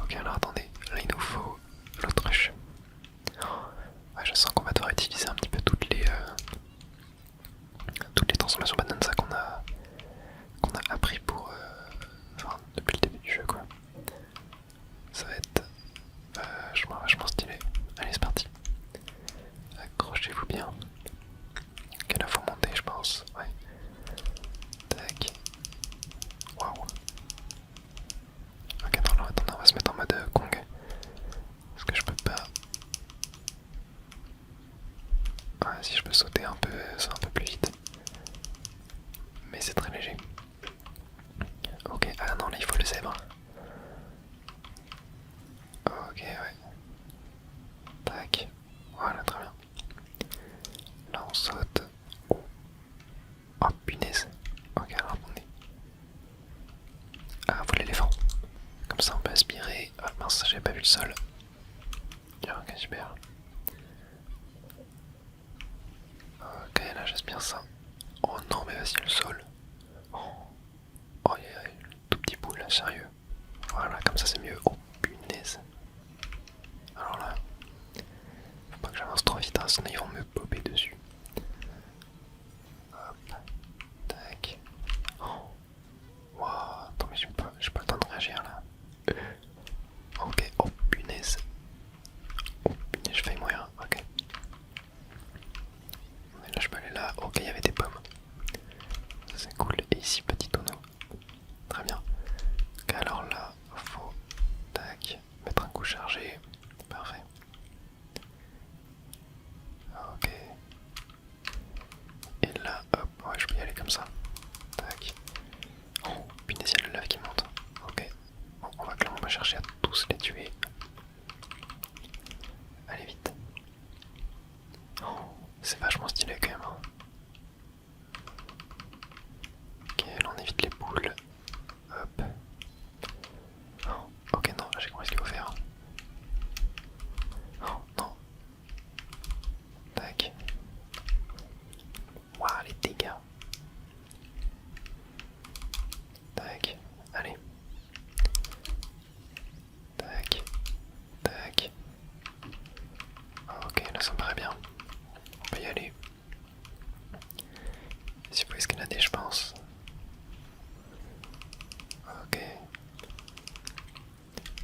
Ok alors attendez, là il nous faut l'autruche. Ouais, je sens qu'on va devoir utiliser un petit peu toutes les bien. Ok, là faut monter, je pense. Ouais. Tac. Waouh. Ok, non, non, attends, on va se mettre en mode Kong. Parce que je peux pas. Ouais, si je peux sauter un peu, c'est un peu plus vite. Mais c'est très léger. Ok, ah non, là il faut le zèbre. Ok, ouais. Tac. Voilà, très bien. Là on saute. Oh punaise. Ok, alors attendez. Ah, faut l'éléphant. Comme ça on peut aspirer. Ah mince, j'avais pas vu le sol. Ok, super. Ok, là j'aspire ça. Oh non, mais vas-y, le sol. Oh, oh y a le tout petit bout là, sérieux. Voilà, comme ça c'est mieux. Oh punaise. Alors là, faut pas que j'avance trop vite, hein, sinon ils vont me popper dessus. Hop, tac. Oh, wow, attends, mais j'ai pas le temps de réagir là. Ok, oh punaise. Oh punaise, je failli mourir, ok. Mais là je peux aller là, ok, il y avait des pommes. Ça c'est cool, et ici petit tonneau. Très bien. Ok, alors là, faut, tac, mettre un coup chargé. Parfait. Ok. Et là, hop, ouais, je peux y aller comme ça. Tac. Oh, punaise, il y a le lave qui monte. Ok. Bon, on va clairement pas chercher à tous les tuer. Allez, vite. Oh, c'est vachement stylé quand même. Hein. Ok, là on évite les boules. Hop. Oh, ok, non, là j'ai compris ce qu'il faut faire. Oh, non. Tac. Waouh, les dégâts. Tac. Allez. Tac. Tac. Ok, là ça me paraît bien. On peut y aller. S'il faut escalader, je pense. Ok.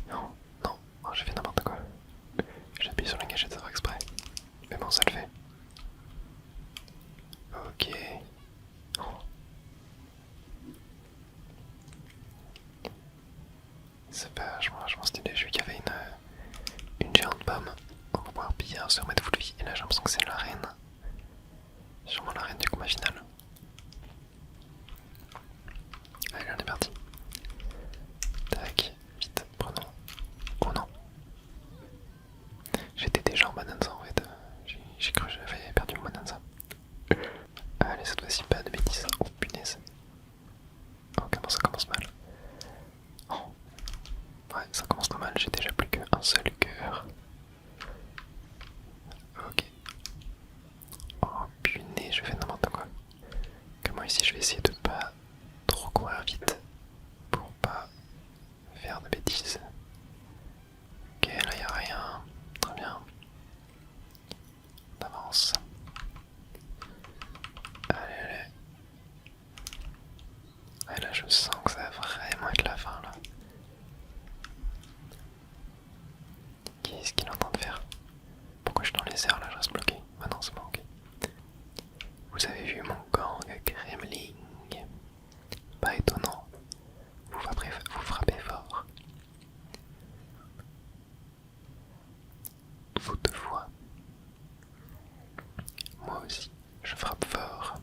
Non, non, oh, j'ai fait n'importe quoi. J'appuie sur la gâchette, ça va exprès. Mais bon, ça le fait. Ok. Oh. C'est vachement stylé. Je vu qu'il y avait une géante pomme. On va pouvoir piller un sur de full vie. Et là, j'ai l'impression que c'est la reine. Sûrement la reine du combat final. Allez, on est parti. Tac, vite, prenons. Oh non. J'étais déjà en bonanza en fait. J'ai cru que j'avais perdu le bonanza. Allez, cette fois-ci, pas de bêtises. Oh punaise. Oh, comment ça commence mal. Oh. Ouais, ça commence pas mal. J'ai déjà plus qu'un seul cœur. Ok. Oh punaise, je fais n'importe quoi. Comment ici je vais essayer de pas trop courir vite pour pas faire de bêtises. Ok, là y a rien. Très bien. On avance. Allez, allez. Et là je sens que ça va vraiment être la fin là. Qu'est-ce qu'il est en train de faire? Pourquoi je suis dans les airs là, je reste bloqué? Ah non, c'est bon, ok. Vous avez vu mon gang Kremling? Pas étonnant. Vous frappez fort. Toutefois, moi aussi, je frappe fort.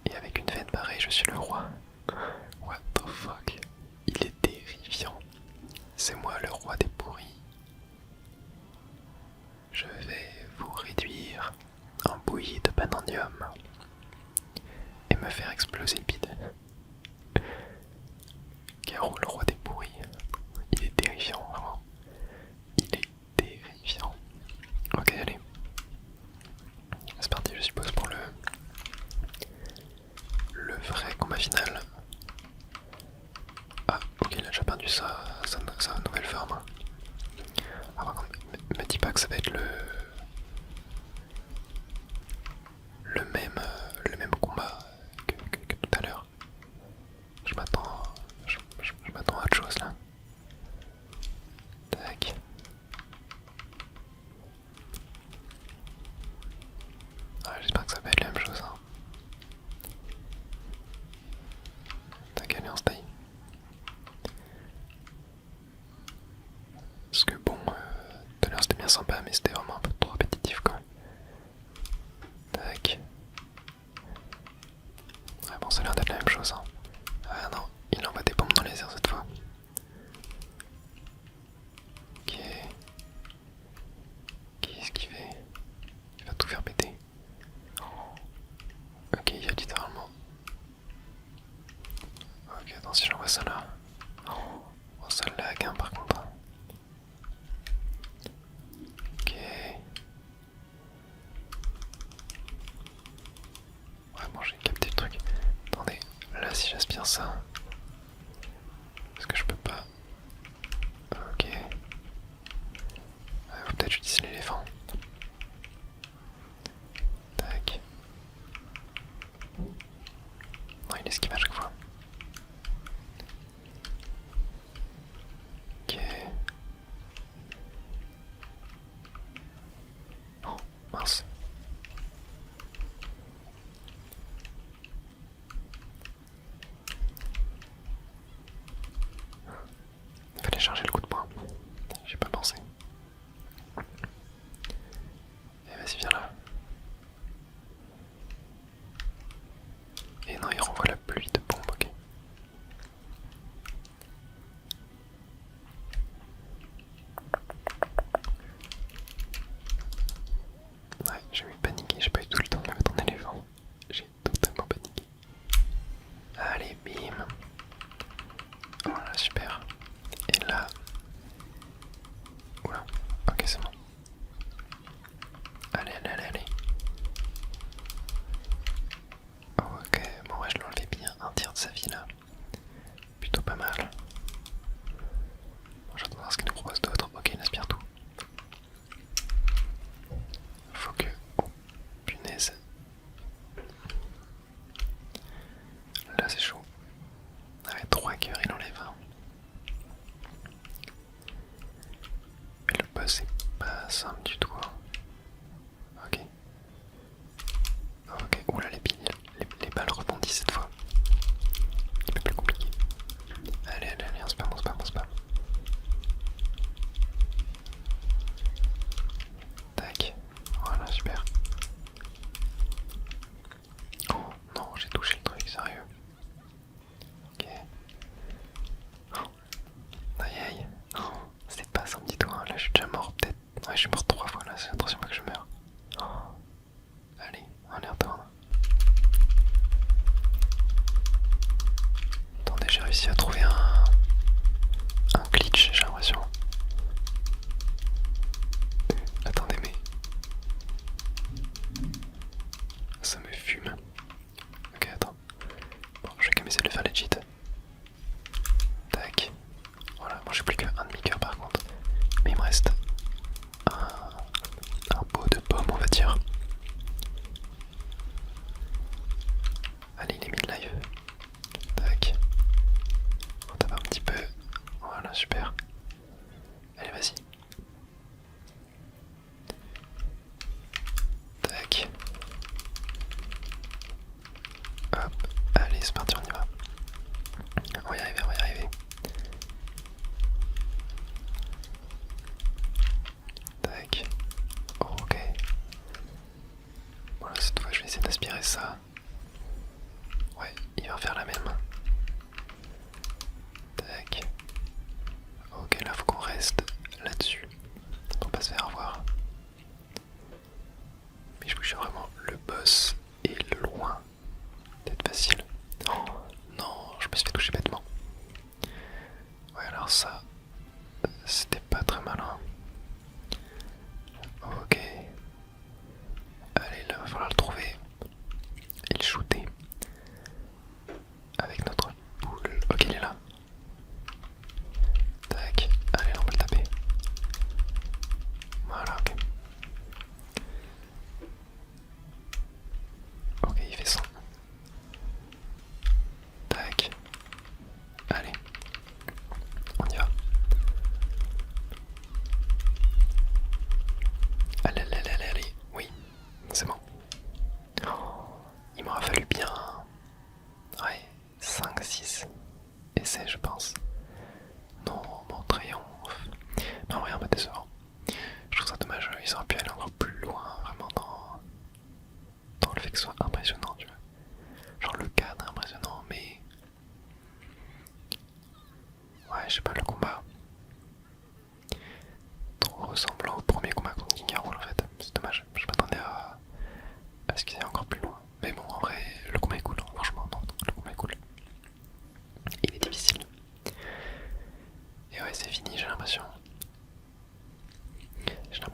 Et avec une fête pareille, je suis le roi. What the fuck? Il est terrifiant. C'est moi le roi des pourris. Je vais vous réduire en bouillie de bananium et me faire exploser le bide. Garo, le roi des pourris. Il est terrifiant, vraiment. Il est terrifiant. Ok, allez. C'est parti, je suppose, pour le vrai combat final. Ah, ok, il a déjà perdu sa nouvelle forme. Ah, par contre, me dis pas que ça va être le même combat que tout à l'heure. Je m'attends à autre chose là. Tac. sympa, mais c'était vraiment un peu trop répétitif quoi. Tac. Ouais, bon, ça a l'air d'être la même chose. Hein. Ah non, il envoie des bombes dans les airs cette fois. Ok. Qu'est-ce qu'il fait? Il va tout faire péter. Ok, il y a littéralement. Ok, attends, si j'envoie ça là. Oh, ça lag hein, par contre. Ok. Ouais, bon, j'ai capté le truc. Attendez, là, si j'aspire ça. Est-ce que je peux pas? Ok. Ouais, faut peut-être utiliser l'éléphant. Tac. Non, il esquive à chaque fois. Ok. Oh, mince. Il fallait charger le coup de poing. J'ai pas pensé. Et vas-y, viens là. Et non, il renvoie la pluie de bombes, ok. Ouais, j'ai eu paniqué, j'ai pas eu tout le temps de me mettre en éléphant. J'ai totalement paniqué. Allez, bim. Voilà, super. Et là... Oula, ok, c'est bon. Allez, allez, allez, allez. Ok, bon ouais, je l'enlevais bien un tiers de sa vie là. Plutôt pas mal. Bon, j'attends voir ce qu'il nous propose d'autre. Ok, il aspire tout. Faut que... Oh, punaise. Là c'est chaud. Avec 3 cœurs, il enlève un. Mais le boss c'est pas simple du tout. Hein. Ok. Ok, oula les balles rebondissent cette fois. Un peu plus compliqué. Allez, allez, allez, on spam, on spam, on spam. Tac, voilà, super. Oh non, j'ai touché le truc, sérieux. Ok. Oh, aïe aïe. Oh, c'est pas simple du tout, hein. Là je suis déjà mort peut-être. Ouais, je suis mort 3 fois là, c'est la 3e fois que je meurs. Oh. Allez, on y retourne. Attendez, j'ai réussi à trouver un glitch, j'ai l'impression. Attendez, mais ça me fume. Ok, attends. Bon, je vais quand même essayer de le faire legit. Tac. Voilà, bon, j'ai plus qu'un demi-cœur par contre. Mais il me reste un pot de pomme.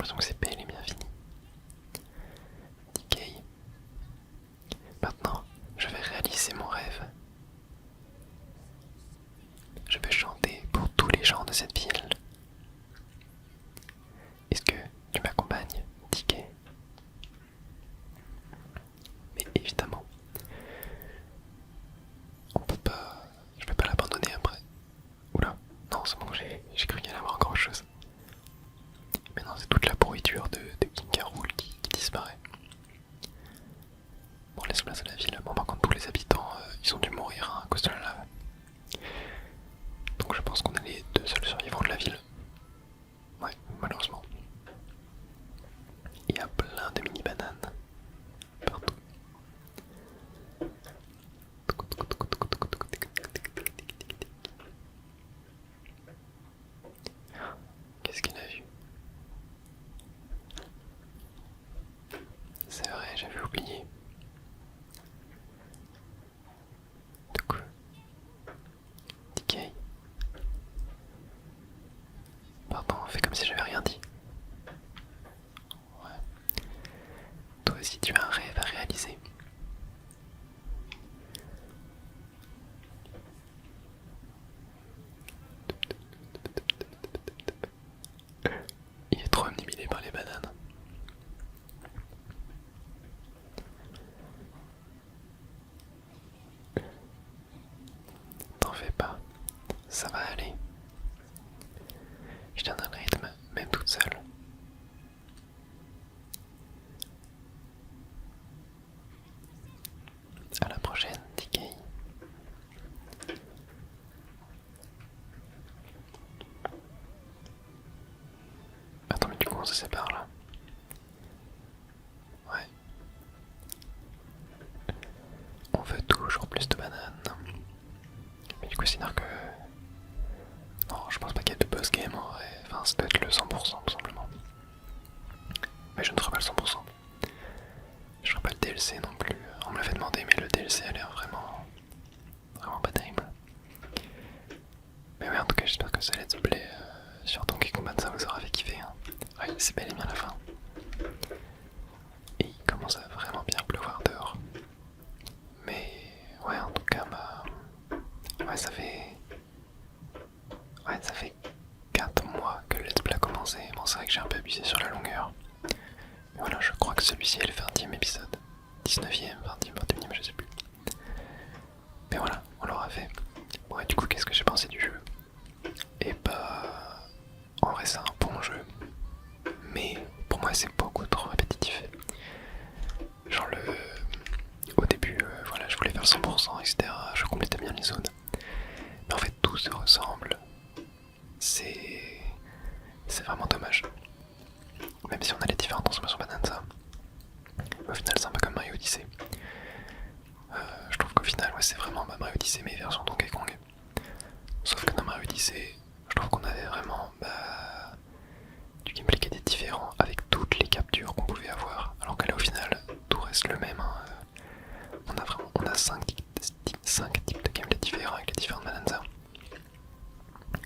l'impression que c'est bel et bien fini. DK. Maintenant, je vais réaliser mon rêve. Je vais chanter pour tous les gens de cette ville. Est-ce que tu m'accompagnes, DK? Mais évidemment, on peut pas. Je peux pas l'abandonner après. Oula, non, c'est bon, j'ai cru qu'il allait y avoir encore autre chose. Mais non, c'est toute la pourriture de King K. Rool qui disparaît. Bon, laisse place à la ville. Bon, par contre, tous les habitants, ils ont dû mourir hein, à cause de la lave. Donc je pense qu'on est les deux seuls survivants de la ville. Ouais, malheureusement. Il y a plein de mini-bananes partout. Qu'est-ce qu'il a vu? C'est vrai, j'avais oublié. De quoi? DK. Pardon, fais comme si j'avais rien dit. Ouais. Toi aussi tu as un rêve à réaliser. Il est trop omnibulé par les bananes. T'en fais pas, ça va aller. Je tiens un rythme, même toute seule. À la prochaine, DK. Attends, mais du coup on se sépare là. Ouais. On veut toujours plus de bananes. Mais du coup c'est dire que... Non, je pense pas qu'il y ait de boss game en vrai. Enfin, ça doit être le 100% tout simplement. Mais je ne ferai pas le 100%. Je ferai pas le DLC non plus. On me l'avait demandé, mais le DLC a l'air vraiment pas terrible. Mais ouais, en tout cas, j'espère que ce let's play sur Donkey Kong ça vous aura fait kiffer. Hein. Ouais, c'est bel et bien la fin. Et il commence à vraiment bien pleuvoir dehors. Mais ouais, en tout cas, bah... Ouais, ça fait 4 mois que le let's play a commencé. Bon, c'est vrai que j'ai un peu abusé sur la longueur. Mais voilà, je crois que celui-ci est le 20e épisode. 19e, 20e, 21e, je sais plus. Mais voilà, on l'aura fait. Bon, et du coup, qu'est-ce que j'ai pensé du jeu? Et bah... En vrai, c'est un bon jeu. Mais pour moi, c'est beaucoup trop répétitif. Genre au début, voilà, je voulais faire 100%, etc. Je complétais bien les zones. Mais en fait, tout se ressemble. C'est vraiment dommage. Même si on a les différentes transformations Bonanza, au final, c'est un peu comme Mario Odyssey. Je trouve qu'au final, ouais, c'est vraiment Mario Odyssey, mais version Donkey Kong. Sauf que dans Mario Odyssey, je trouve qu'on avait vraiment du gameplay qui était différent avec toutes les captures qu'on pouvait avoir. Alors que là, au final, tout reste le même. Hein. On a 5 types de gameplay différents avec les différentes Bonanza.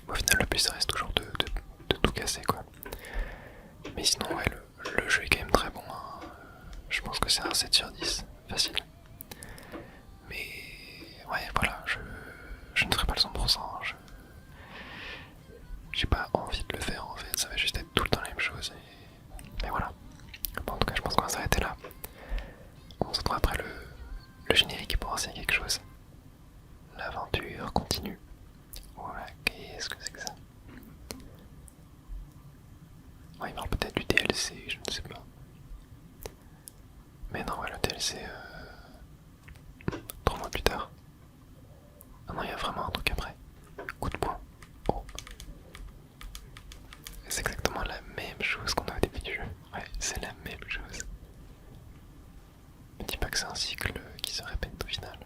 Au final, le but, ça reste toujours de tout casser, quoi. Mais sinon, ouais, le jeu est quand même très bon. Hein. Je pense que c'est un 7 sur 10, facile. Mais ouais, voilà, je ne ferai pas le 100%. J'ai pas envie de le faire en fait, ça va juste être tout le temps la même chose. Mais voilà. Bon, en tout cas, je pense qu'on va s'arrêter là. On se retrouve après le générique pour voir s'il y a quelque chose. L'aventure continue. Voilà, qu'est-ce que c'est que ça? Ouais, il parle peut-être du DLC, je ne sais pas. Mais non, ouais, le DLC, 3 mois plus tard. Ah non, il y a vraiment un truc après. Coup de poing. Oh. C'est exactement la même chose qu'on a au début du jeu. Ouais, c'est la même chose. Ne dis pas que c'est un cycle qui se répète au final.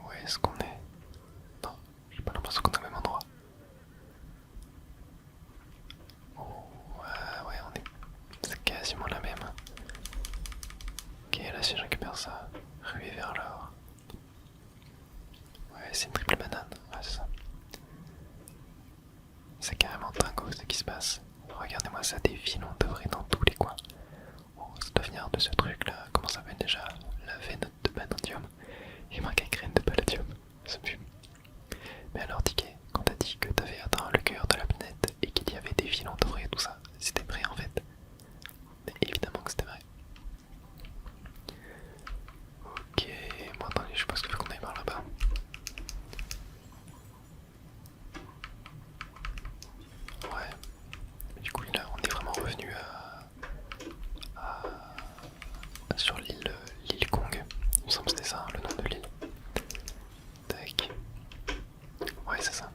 Où est-ce qu'on est? Non, j'ai pas l'impression qu'on est au même endroit. Oh, ouais, on est... C'est quasiment la même. Ok, là si je récupère ça, ruer vers l'or. Ouais, c'est une triple banane, ouais c'est ça. C'est carrément dingo ce qui se ça défile, on devrait dans tous les coins. Oh, ça doit venir de ce truc là, comment ça s'appelle déjà? La veine de vanadium. Il manque une graine de palladium, ça pue. Mais alors Ticket, quand t'as dit que t'avais atteint le cœur de la planète et qu'il y avait des filons dorés et tout ça, c'était vrai en fait? Mais évidemment que c'était vrai. Ok, bon attendez, je pense qu'il faut qu'on aille par là-bas. Ouais, du coup là on est vraiment revenu sur l'île Kong. Il me semble que c'était ça, le nom de l'île. Tac. Ouais, c'est ça.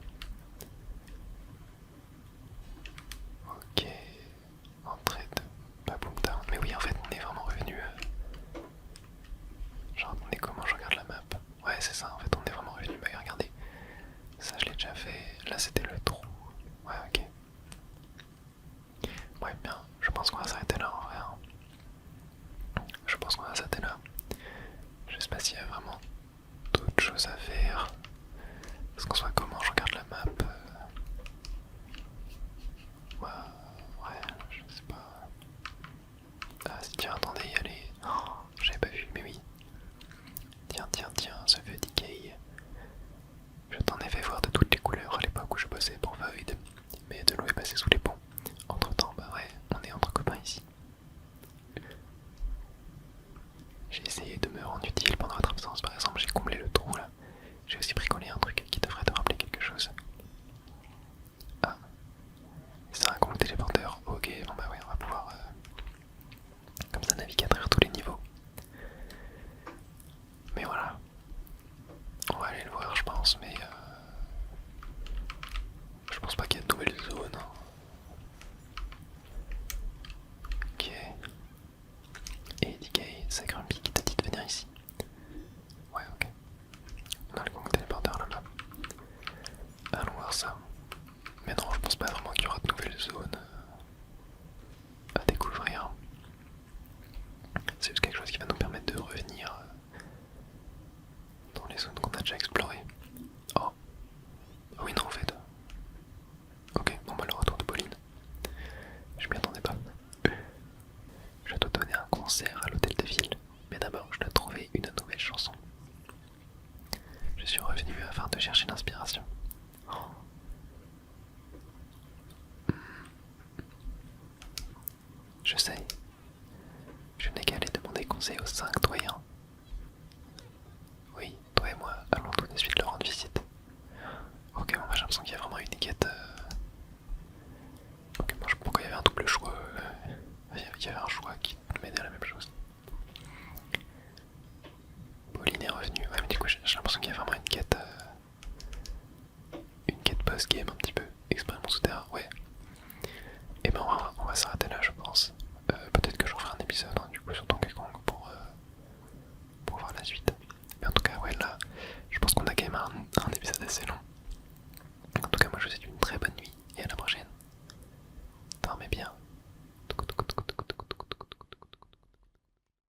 Ok. Entrée de Baboom Town. Mais oui, en fait, on est vraiment revenu. Genre, on est comment? Je regarde la map. Ouais, c'est ça, en fait, on est vraiment revenu. Bah, regardez. Ça, je l'ai déjà fait. Là, c'était le trou. Ouais, ok. Ouais, bien. Je pense qu'on va s'arrêter là en vrai. Hein. Je pense qu'on va s'arrêter là. Je sais pas s'il y a vraiment d'autres choses à faire. Parce qu'en soit comment? Je regarde la map. Ouais, je sais pas. Ah, si, tiens, attendez, y aller. Oh, j'avais pas vu, mais oui. Tiens, ce feu Decay. Je t'en ai fait voir de toutes les couleurs à l'époque où je bossais pour Void. Mais de l'eau est passée sous les ponts. Entre temps, bah ouais, on est entre copains ici. J'ai essayé de me rendre utile pendant votre absence, par exemple, j'ai comblé le trou là. J'ai aussi bricolé un truc qui devrait te rappeler quelque chose. Ah, c'est un compte téléporteur. Ok, bon bah ouais, on va pouvoir comme ça naviguer à travers tous les niveaux. Mais voilà, on va aller le voir je pense, mais je pense pas qu'il y ait de nouvelles zones. Hein. Ok. Et DK, c'est Grumpy qui t'a dit de venir ici. Ouais, ok. On a le compte téléporteur là-bas. Allons voir ça. Mais non, je pense pas vraiment qu'il y aura de nouvelles zones à découvrir. C'est juste quelque chose qui va nous permettre de revenir dans les zones qu'on a déjà explorées. Oh, oui, non, en fait. Ok, bon, bah le retour de Pauline. Je m'y attendais pas. Je dois donner un concert à l'hôtel de ville, mais d'abord je dois trouver une nouvelle chanson. Je suis revenu afin de chercher l'inspiration. Oh. Je sais. Je n'ai qu'à aller demander conseil aux 5 doyens. Oui, toi et moi allons tout de suite leur rendre visite. Ok, bon, j'ai l'impression qu'il y a vraiment une quête. Ok, bon, pourquoi il y avait un double choix il y avait un choix qui m'aidait à la même chose. Pauline est revenue. Ouais, mais du coup, j'ai l'impression